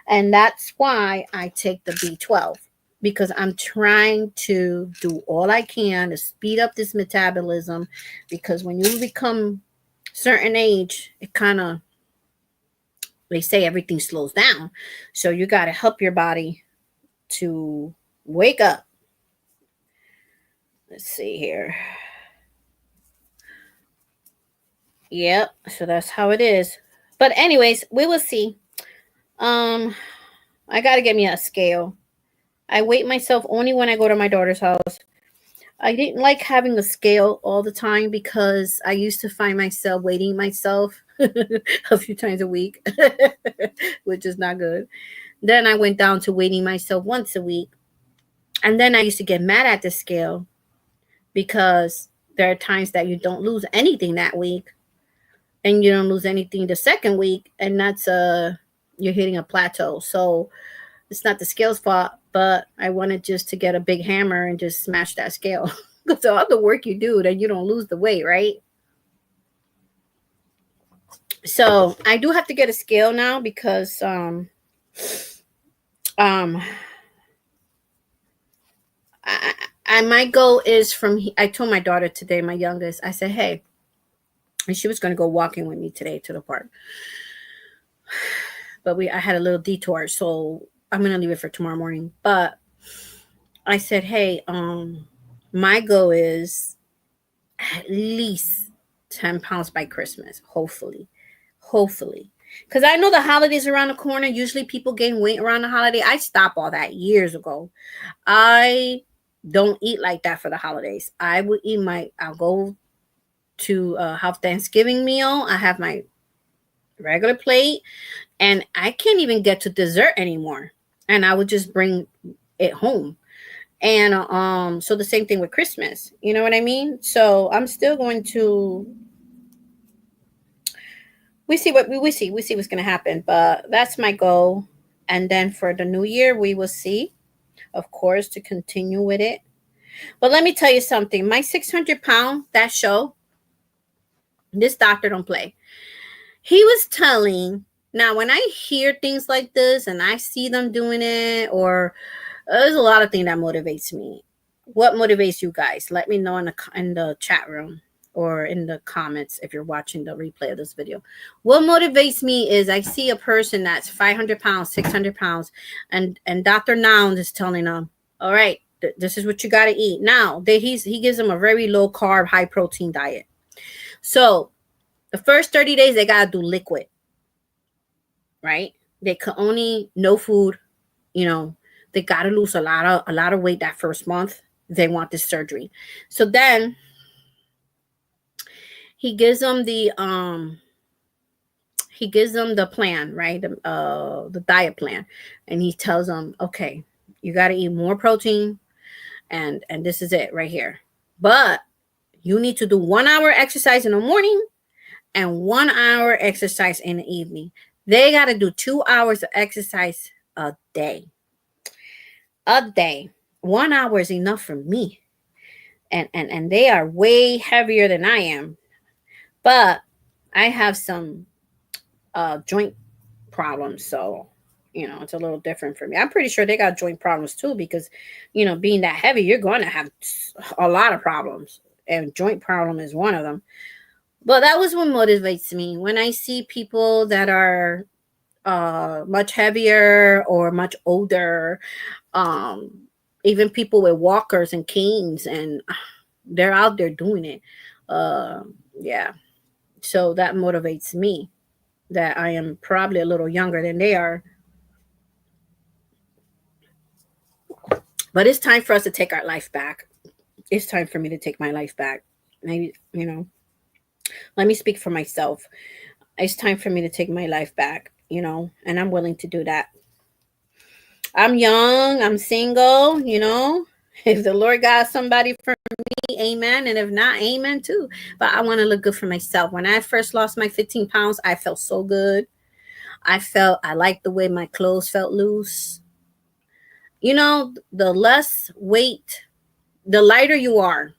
And that's why I take the B12, because I'm trying to do all I can to speed up this metabolism, because when you become certain age, it kind of, they say everything slows down. So you got to help your body to wake up. Let's see here. Yep. So that's how it is. But anyways, we will see. I gotta get me a scale. I weigh myself only when I go to my daughter's house. I didn't like having a scale all the time, because I used to find myself weighing myself a few times a week, which is not good. Then I went down to weighing myself once a week. And then I used to get mad at the scale, because there are times that you don't lose anything that week, and you don't lose anything the second week, and that's you're hitting a plateau. So it's not the scale's fault, but I wanted just to get a big hammer and just smash that scale. Because all the work you do, then you don't lose the weight, right? So I do have to get a scale now, because um my goal is I told my daughter today, my youngest, I said, hey, and she was going to go walking with me today to the park, but I had a little detour, so I'm going to leave it for tomorrow morning. But I said, hey, my goal is at least 10 pounds by Christmas. Hopefully. Hopefully. Because I know the holidays around the corner. Usually people gain weight around the holiday. I stopped all that years ago. I don't eat like that for the holidays. I would eat I'll go to have Thanksgiving meal. I have my regular plate, and I can't even get to dessert anymore. And I would just bring it home. And so the same thing with Christmas. You know what I mean? So I'm still going to we see what's going to happen, but that's my goal. And then for the new year, we will see, of course, to continue with it. But let me tell you something. My 600-pound, that show, this doctor don't play. He was telling, now when I hear things like this and I see them doing it, or there's a lot of things that motivates me. What motivates you guys? Let me know in the chat room or in the comments if you're watching the replay of this video. What motivates me is I see a person that's 500 pounds, 600 pounds, and Dr. Noun is telling them, all right, this is what you got to eat. Now, he gives them a very low carb, high protein diet. So the first 30 days, they got to do liquid, right? They can only, no food, they got to lose a lot of weight that first month. They want this surgery. So then he gives them the plan, right? The diet plan. And he tells them, okay, you got to eat more protein, and this is it right here. But you need to do 1 hour exercise in the morning and 1 hour exercise in the evening. They got to do 2 hours of exercise a day. 1 hour is enough for me. And they are way heavier than I am. But I have some joint problems. So, it's a little different for me. I'm pretty sure they got joint problems too, because, being that heavy, you're going to have a lot of problems. And joint problem is one of them. But that was what motivates me. When I see people that are much heavier or much older, even people with walkers and canes, and they're out there doing it. Yeah. So that motivates me, that I am probably a little younger than they are. But it's time for us to take our life back. It's time for me to take my life back. Maybe, let me speak for myself. It's time for me to take my life back, and I'm willing to do that. I'm young, I'm single, if the Lord got somebody for me, amen. And if not, amen too. But I want to look good for myself. When I first lost my 15 pounds, I felt so good. I liked the way my clothes felt loose. The less weight, the lighter you are,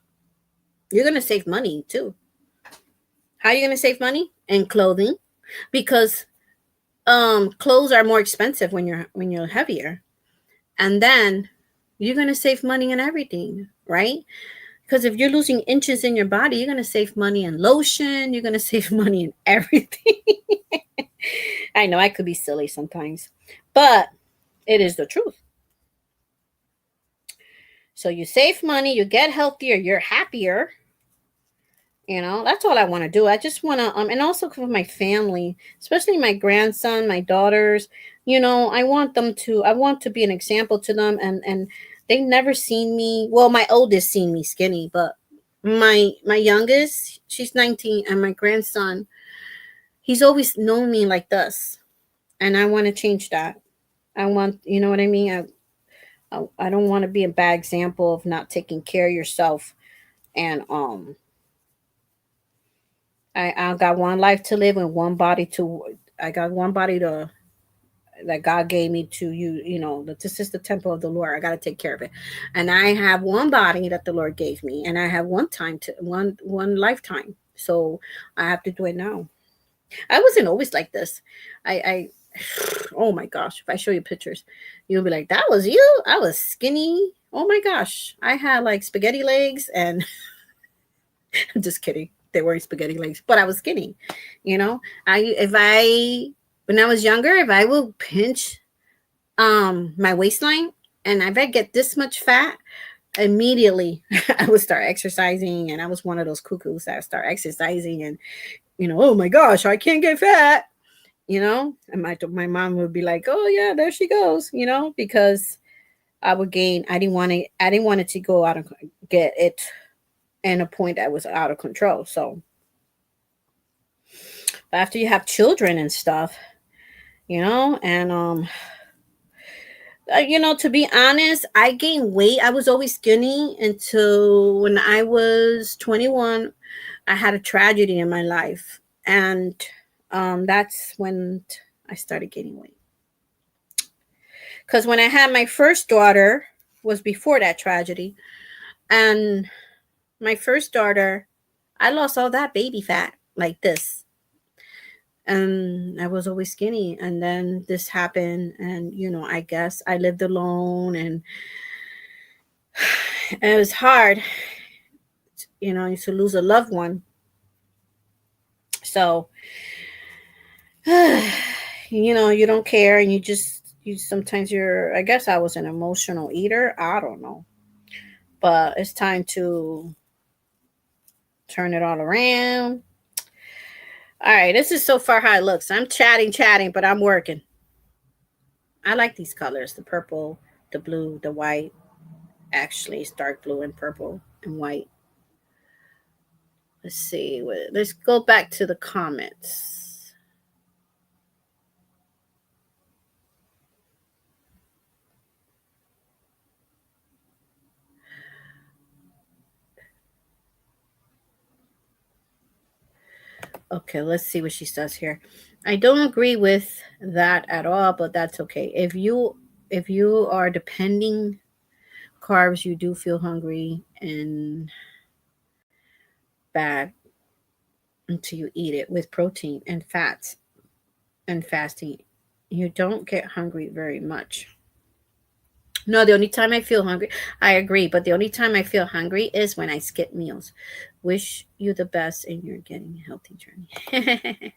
you're going to save money too. How are you going to save money? In clothing, because clothes are more expensive when you're heavier. And then you're going to save money in everything, right? Because if you're losing inches in your body, you're going to save money in lotion. You're going to save money in everything. I know I could be silly sometimes, but it is the truth. So you save money, you get healthier, you're happier. That's all I want to do. I just want to, and also for my family, especially my grandson, my daughters, I want to be an example to them. And they never seen me. Well, my oldest seen me skinny, but my youngest, she's 19, and my grandson, he's always known me like this. And I want to change that. I want, you know what I mean? I don't want to be a bad example of not taking care of yourself. And I got one life to live and one body I got one body that God gave me to this is the temple of the Lord. I got to take care of it. And I have one body that the Lord gave me, and I have one lifetime. So I have to do it now. I wasn't always like this. I oh my gosh, if I show you pictures, you'll be like, that was you? I was skinny. Oh my gosh. I had like spaghetti legs, and I'm just kidding. They weren't spaghetti legs, but I was skinny. When I was younger, if I would pinch my waistline, and if I get this much fat, immediately I would start exercising, and I was one of those cuckoos that would start exercising, and oh my gosh, I can't get fat, and my mom would be like, oh yeah, there she goes, because I would gain. I didn't want it to go out and get it in a point that was out of control. So after you have children and stuff, and to be honest, I gained weight. I was always skinny until when I was 21. I had a tragedy in my life, and that's when I started gaining weight. Because when I had my first daughter was before that tragedy, and my first daughter, I lost all that baby fat like this, and I was always skinny, and then this happened, and I guess I lived alone, and it was hard, to lose a loved one. So you don't care, and you sometimes I guess I was an emotional eater, I don't know, but it's time to turn it all around. All right, this is so far how it looks. I'm chatting, but I'm working. I like these colors, the purple, the blue, the white. Actually, it's dark blue and purple and white. Let's see. Let's go back to the comments. Okay, let's see what she says here. I don't agree with that at all, but that's okay. If you are depending carbs, you do feel hungry and bad until you eat it with protein and fats and fasting. You don't get hungry very much. No, the only time I feel hungry, I agree, but the only time I feel hungry is when I skip meals. Wish you the best in your getting healthy journey.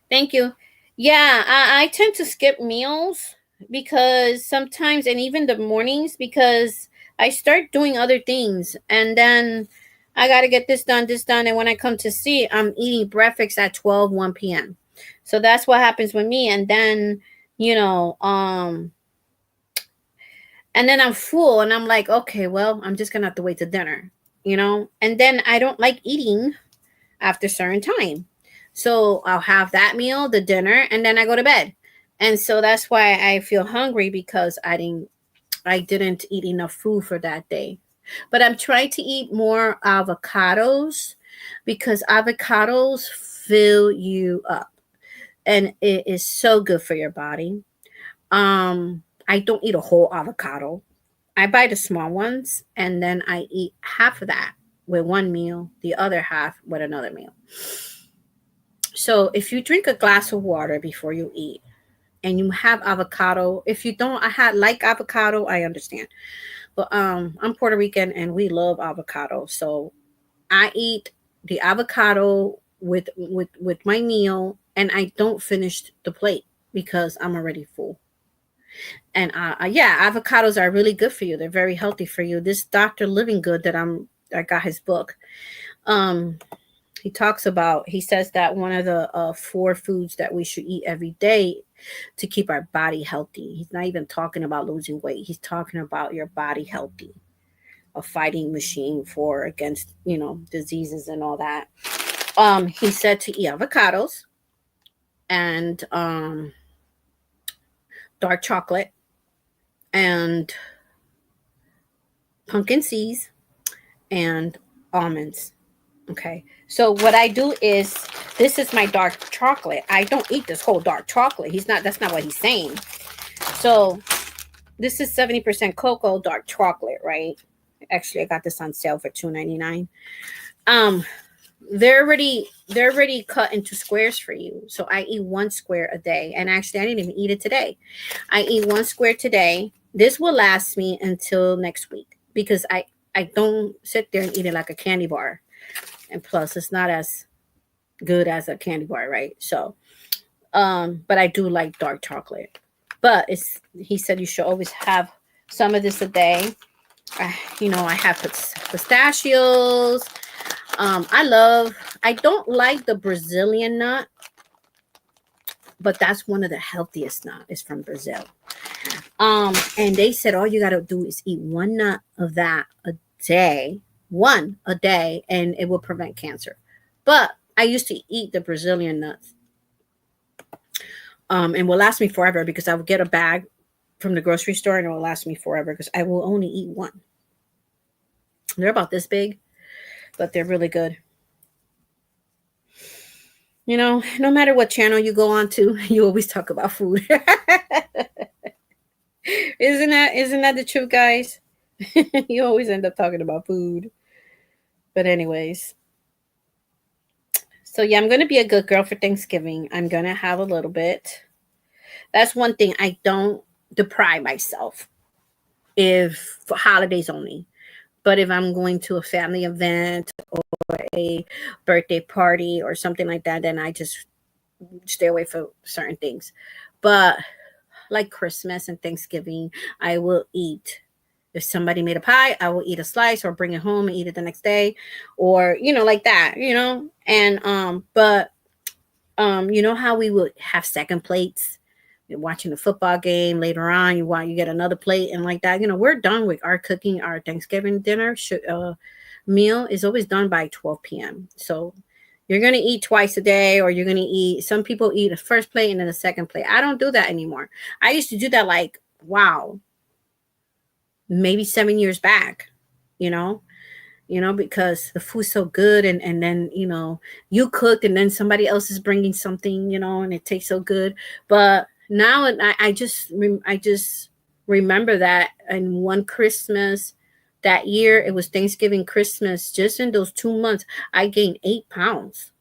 Thank you. Yeah, I tend to skip meals because sometimes, and even the mornings, because I start doing other things, and then I got to get this done, and when I come to see, I'm eating breakfast at 1 p.m. So that's what happens with me, and then, and then I'm full, and I'm like, okay, well, I'm just gonna have to wait till dinner, and then I don't like eating after a certain time. So I'll have that meal, the dinner, and then I go to bed. And so that's why I feel hungry, because I didn't eat enough food for that day. But I'm trying to eat more avocados, because avocados fill you up, and it is so good for your body. I don't eat a whole avocado. I buy the small ones, and then I eat half of that with one meal, the other half with another meal. So if you drink a glass of water before you eat, and you have avocado, if you don't like avocado, I understand. But I'm Puerto Rican, and we love avocado. So I eat the avocado with my meal, and I don't finish the plate because I'm already full. And yeah, avocados are really good for you. They're very healthy for you. This Dr. Living Good that I got his book. He says that one of the 4 foods that we should eat every day to keep our body healthy. He's not even talking about losing weight. He's talking about your body healthy, a fighting machine against, diseases and all that. He said to eat avocados and dark chocolate and pumpkin seeds and almonds. Okay. So what I do is, this is my dark chocolate. I don't eat this whole dark chocolate. That's not what he's saying. So this is 70% cocoa dark chocolate, right? Actually, I got this on sale for $2.99. They're already cut into squares for you. So I eat 1 square a day. And actually, I didn't even eat it today. I eat 1 square today. This will last me until next week, because I don't sit there and eat it like a candy bar. And plus, it's not as good as a candy bar, right? So, but I do like dark chocolate. But he said you should always have some of this a day. I have pistachios. I don't like the Brazilian nut, but that's one of the healthiest nuts. It's from Brazil. And they said all you got to do is eat one nut of that a day, one a day, and it will prevent cancer. But I used to eat the Brazilian nuts, and will last me forever because I would get a bag from the grocery store and it will last me forever because I will only eat one. They're about this big, but they're really good. No matter what channel you go on to, you always talk about food. Isn't that the truth, guys? You always end up talking about food. But anyways, so yeah, I'm gonna be a good girl for Thanksgiving. I'm gonna have a little bit. That's one thing I don't deprive myself if for holidays only. But if I'm going to a family event or a birthday party or something like that, then I just stay away from certain things. But like Christmas and Thanksgiving, I will eat. If somebody made a pie, I will eat a slice or bring it home and eat it the next day, or like that, And but you know how we would have second plates. You're watching the football game later on. You get another plate and like that. We're done with our cooking. Our Thanksgiving dinner meal is always done by 12 p.m. So you're going to eat twice a day, or you're going to eat. Some people eat a first plate and then a second plate. I don't do that anymore. I used to do that maybe 7 years back, because the food's so good, and then, you cooked and then somebody else is bringing something, and it tastes so good. But now I just remember that in one Christmas that year, it was Thanksgiving, Christmas, just in those 2 months, I gained 8 pounds.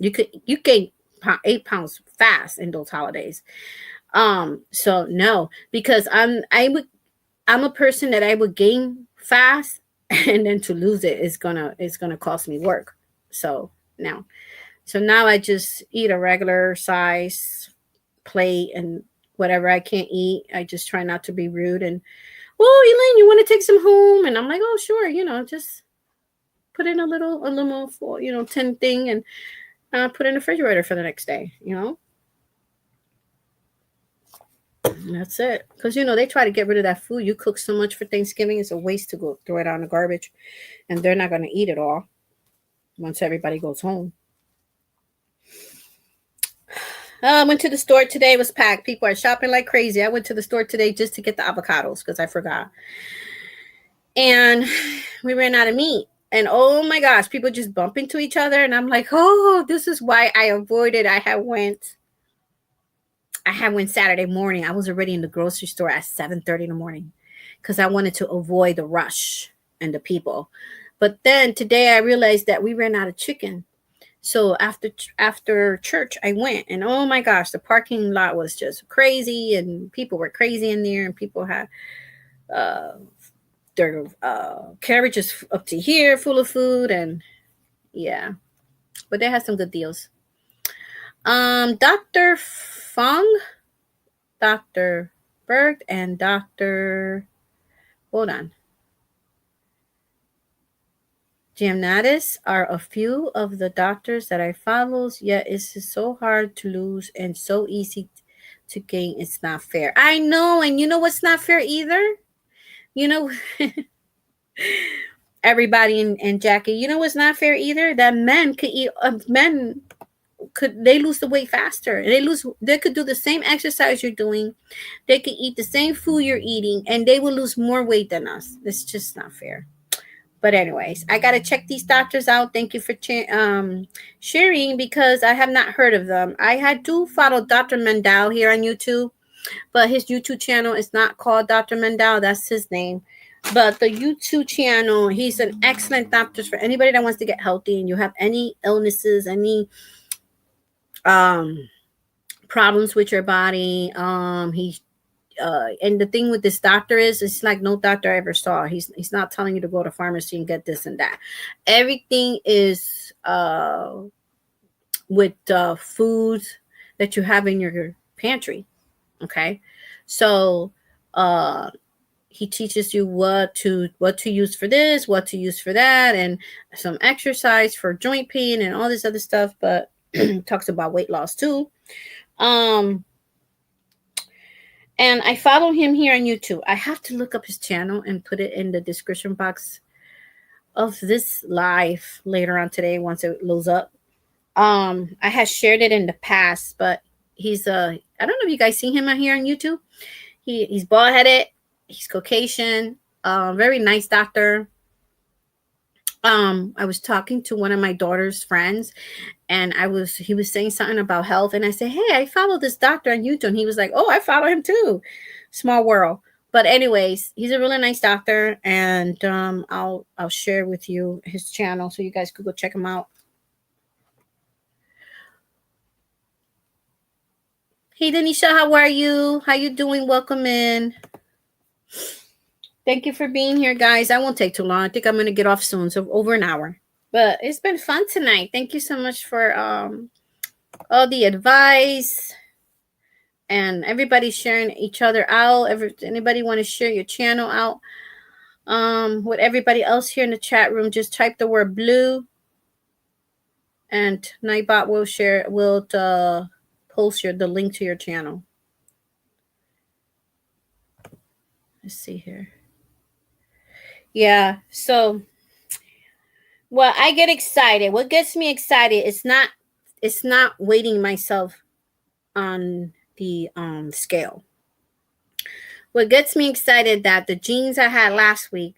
You gain 8 pounds fast in those holidays. So no, because I'm a person that I would gain fast, and then to lose it's gonna cost me work. So now I just eat a regular size plate, and whatever I can't eat, I just try not to be rude. And, well, Elaine, you want to take some home? And I'm like, oh, sure, just put in a little tin thing, and put in the refrigerator for the next day. And that's it. Because, they try to get rid of that food. You cook so much for Thanksgiving, it's a waste to go throw it out in the garbage. And they're not going to eat it all once everybody goes home. I went to the store today. It was packed. People are shopping like crazy. I went to the store today just to get the avocados because I forgot. And we ran out of meat. And oh my gosh, people just bump into each other. And I'm like, oh, this is why I avoided. I had went Saturday morning. I was already in the grocery store at 7:30 in the morning because I wanted to avoid the rush and the people. But then today I realized that we ran out of chicken. So after church, I went, and oh my gosh, the parking lot was just crazy, and people were crazy in there, and people had their carriages up to here full of food, and yeah, but they had some good deals. Dr. Fung, Dr. Berg, and Dr. Hold on. Giamnatis are a few of the doctors that I follow, yet it's so hard to lose and so easy to gain. It's not fair. I know, and you know what's not fair either? Everybody and Jackie, you know what's not fair either? That men could eat. They lose the weight faster. They could do the same exercise you're doing. They could eat the same food you're eating, and they will lose more weight than us. It's just not fair. But anyways, I got to check these doctors out. Thank you for sharing, because I have not heard of them. I do follow Dr. Mendel here on YouTube, but his YouTube channel is not called Dr. Mendel. That's his name. But the YouTube channel, he's an excellent doctor for anybody that wants to get healthy and you have any illnesses, any problems with your body. And the thing with this doctor is, it's like no doctor I ever saw. He's not telling you to go to pharmacy and get this and that. Everything is with foods that you have in your pantry. Okay, so he teaches you what to use for this, what to use for that, and some exercise for joint pain and all this other stuff. But talks about weight loss too. Um, and I follow him here on YouTube. I have to look up his channel and put it in the description box of this live later on today once it loads up. I had shared it in the past, but he's I don't know if you guys see him out here on YouTube. He's bald headed. He's Caucasian. Very nice doctor. I was talking to one of my daughter's friends, and he was saying something about health, and I said, "Hey, I follow this doctor on YouTube." And he was like, "Oh, I follow him too." Small world. But anyways, he's a really nice doctor, and I'll share with you his channel so you guys could go check him out. Hey, Denisha, how are you? How you doing? Welcome in. Thank you for being here, guys. I won't take too long. I think I'm going to get off soon, so over an hour. But it's been fun tonight. Thank you so much for all the advice and everybody sharing each other out. Anybody want to share your channel out with everybody else here in the chat room? Just type the word blue, and Nightbot will post the link to your channel. Let's see here. Yeah, so well, I get excited. What gets me excited is not weighting myself on the scale. What gets me excited that the jeans I had last week,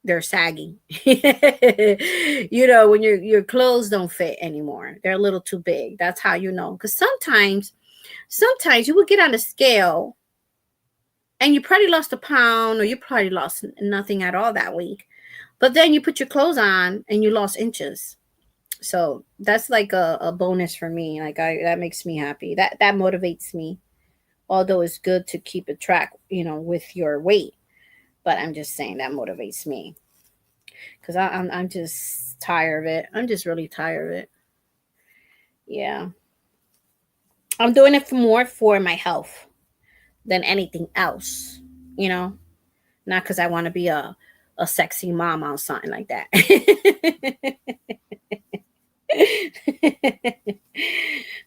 they're saggy. You know, when your clothes don't fit anymore, they're a little too big. That's how you know. Because sometimes you will get on the scale and you probably lost a pound, or you probably lost nothing at all that week. But then you put your clothes on and you lost inches. So that's like a bonus for me. Like that makes me happy. That motivates me. Although it's good to keep a track, you know, with your weight. But I'm just saying that motivates me. Because I'm just tired of it. I'm just really tired of it. Yeah. I'm doing it more for my health than anything else. You know? Not because I want to be a sexy mom or something like that.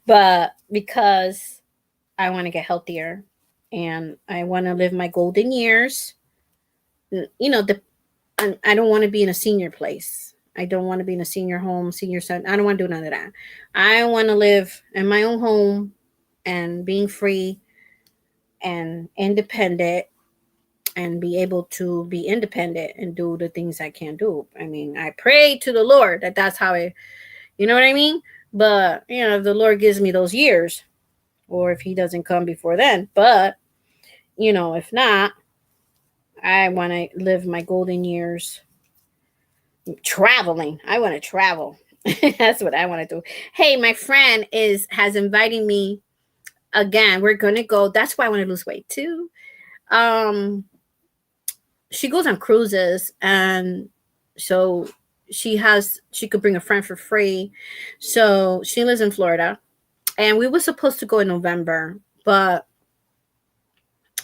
But because I want to get healthier and I want to live my golden years. You know, I don't want to be in a senior place. I don't want to be in a senior home, senior center. I don't want to do none of that. I want to live in my own home and being free and independent, and be able to be independent and do the things I can do. I mean, I pray to the Lord that's how you know what I mean? But, you know, if the Lord gives me those years, or if he doesn't come before then, but, you know, if not, I want to live my golden years traveling. I want to travel. That's what I want to do. Hey, my friend has invited me again. We're going to go. That's why I want to lose weight too. She goes on cruises, and so she could bring a friend for free. So she lives in Florida, and we were supposed to go in November, but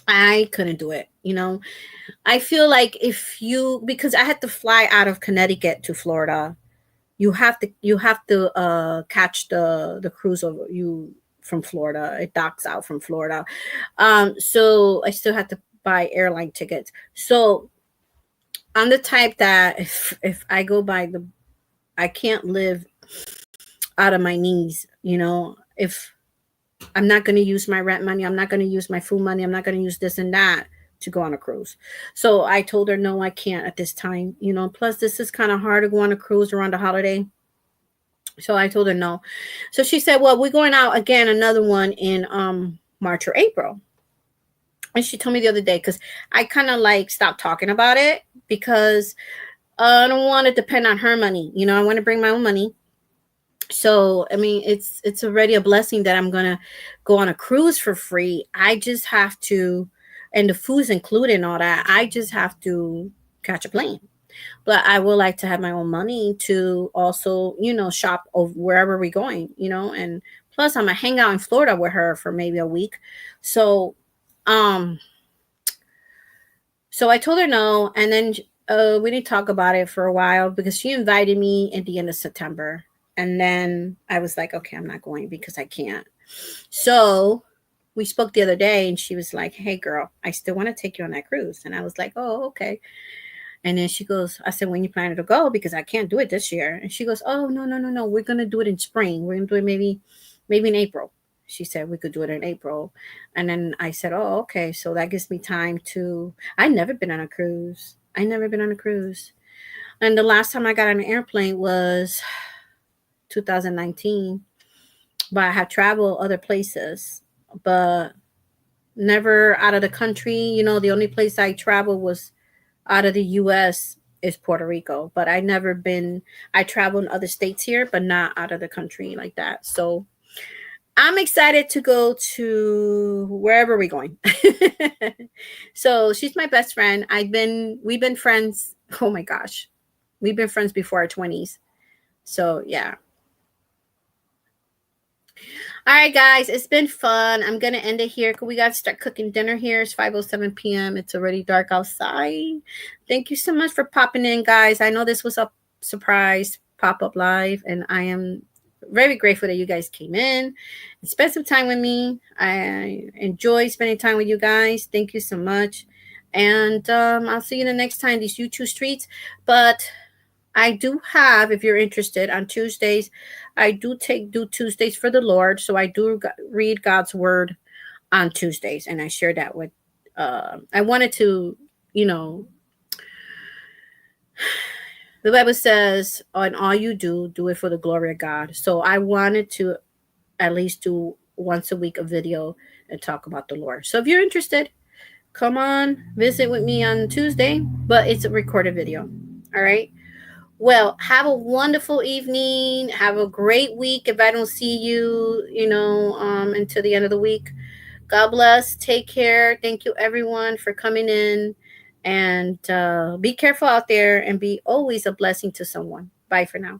I couldn't do it. You know, I feel like because I had to fly out of Connecticut to Florida, you have to catch the cruise over you from Florida. It docks out from Florida. So I still had to buy airline tickets. So I'm the type that if I go by I can't live out of my knees, you know. If I'm not going to use my rent money, I'm not going to use my food money, I'm not going to use this and that to go on a cruise. So I told her, no, I can't at this time, you know. Plus, this is kind of hard to go on a cruise around the holiday. So I told her no. So she said, well, we're going out again, another one in March or April. And she told me the other day, because I kind of like stopped talking about it, because I don't want to depend on her money. You know, I want to bring my own money. So, I mean, it's already a blessing that I'm going to go on a cruise for free. I just have to, and the food's included and all that, I just have to catch a plane. But I would like to have my own money to also, you know, shop over wherever we're going, you know. And plus, I'm going to hang out in Florida with her for maybe a week. So, So I told her no, and then we didn't talk about it for a while because she invited me at the end of September. And then I was like, okay, I'm not going because I can't. So we spoke the other day and she was like, hey, girl, I still want to take you on that cruise. And I was like, oh, okay. And then she goes, I said, when you planning to go? Because I can't do it this year. And she goes, oh, no, no, no, no. We're going to do it in spring. We're going to do it maybe in April. She said we could do it in April. And then I said, oh, okay. So that gives me time to, I never been on a cruise. I never been on a cruise. And the last time I got on an airplane was 2019. But I have traveled other places, but never out of the country. You know, the only place I traveled was out of the US is Puerto Rico, but I never been, I traveled in other states here, but not out of the country like that. So I'm excited to go to wherever we're going. So she's my best friend. We've been friends. Oh my gosh. We've been friends before our 20s. So yeah. All right, guys, it's been fun. I'm going to end it here because we got to start cooking dinner here. It's 5:07 p.m. It's already dark outside. Thank you so much for popping in, guys. I know this was a surprise pop-up live, and I am very grateful that you guys came in and spent some time with me. I enjoy spending time with you guys. Thank you so much. And I'll see you the next time, these YouTube streets. But I do have, if you're interested, on Tuesdays, I do Tuesdays for the Lord. So I do read God's word on Tuesdays, and I share that with. I wanted to, you know, the Bible says, "On all you do it for the glory of God." So I wanted to at least do once a week a video and talk about the Lord. So if you're interested, come on, visit with me on Tuesday, but it's a recorded video. All right. Well, have a wonderful evening. Have a great week. If I don't see you, until the end of the week, God bless. Take care. Thank you, everyone, for coming in. And be careful out there and be always a blessing to someone. Bye for now.